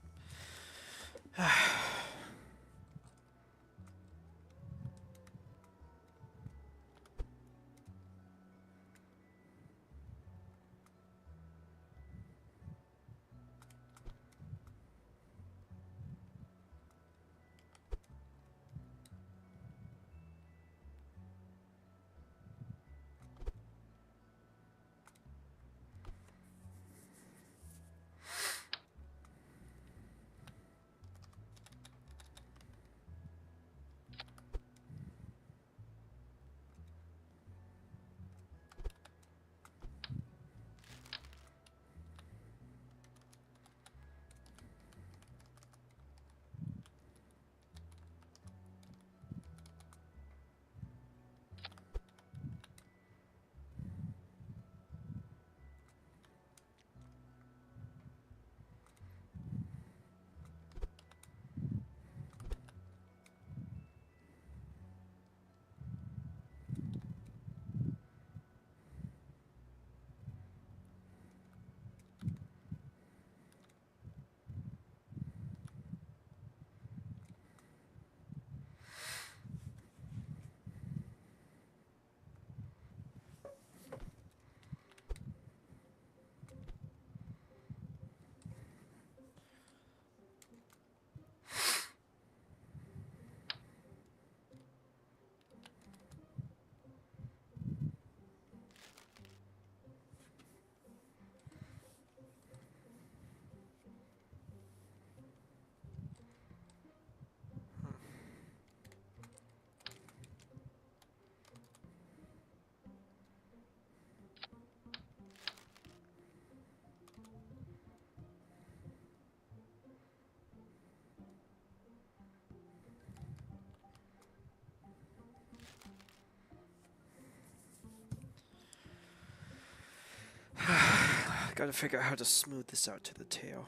Gotta figure out how to smooth this out to the tail.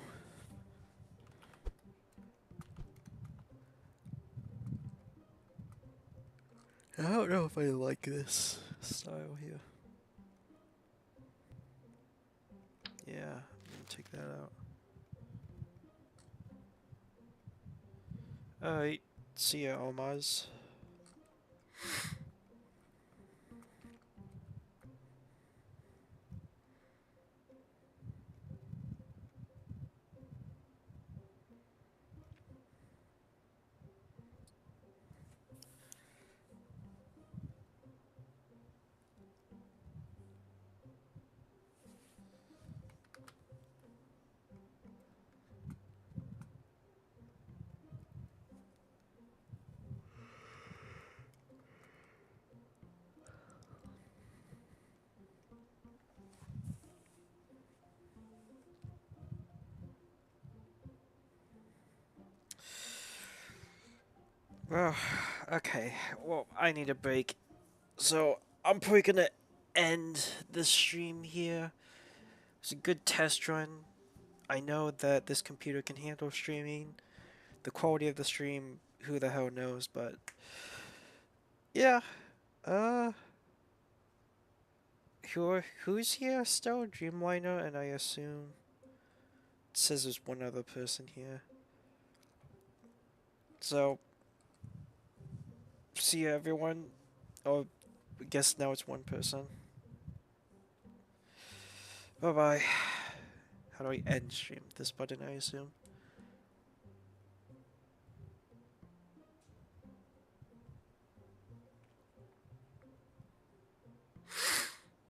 I don't know if I like this style here. Yeah, I'm gonna take that out. Alright, see ya, Almaz. Well, okay. Well, I need a break. So, I'm probably gonna end the stream here. It's a good test run. I know that this computer can handle streaming. The quality of the stream, who the hell knows, but yeah. Uh who's here still? Dreamliner, and I assume it says there's one other person here. So see you everyone. Oh, I guess now it's one person. Bye bye. How do I end stream? This button, I assume.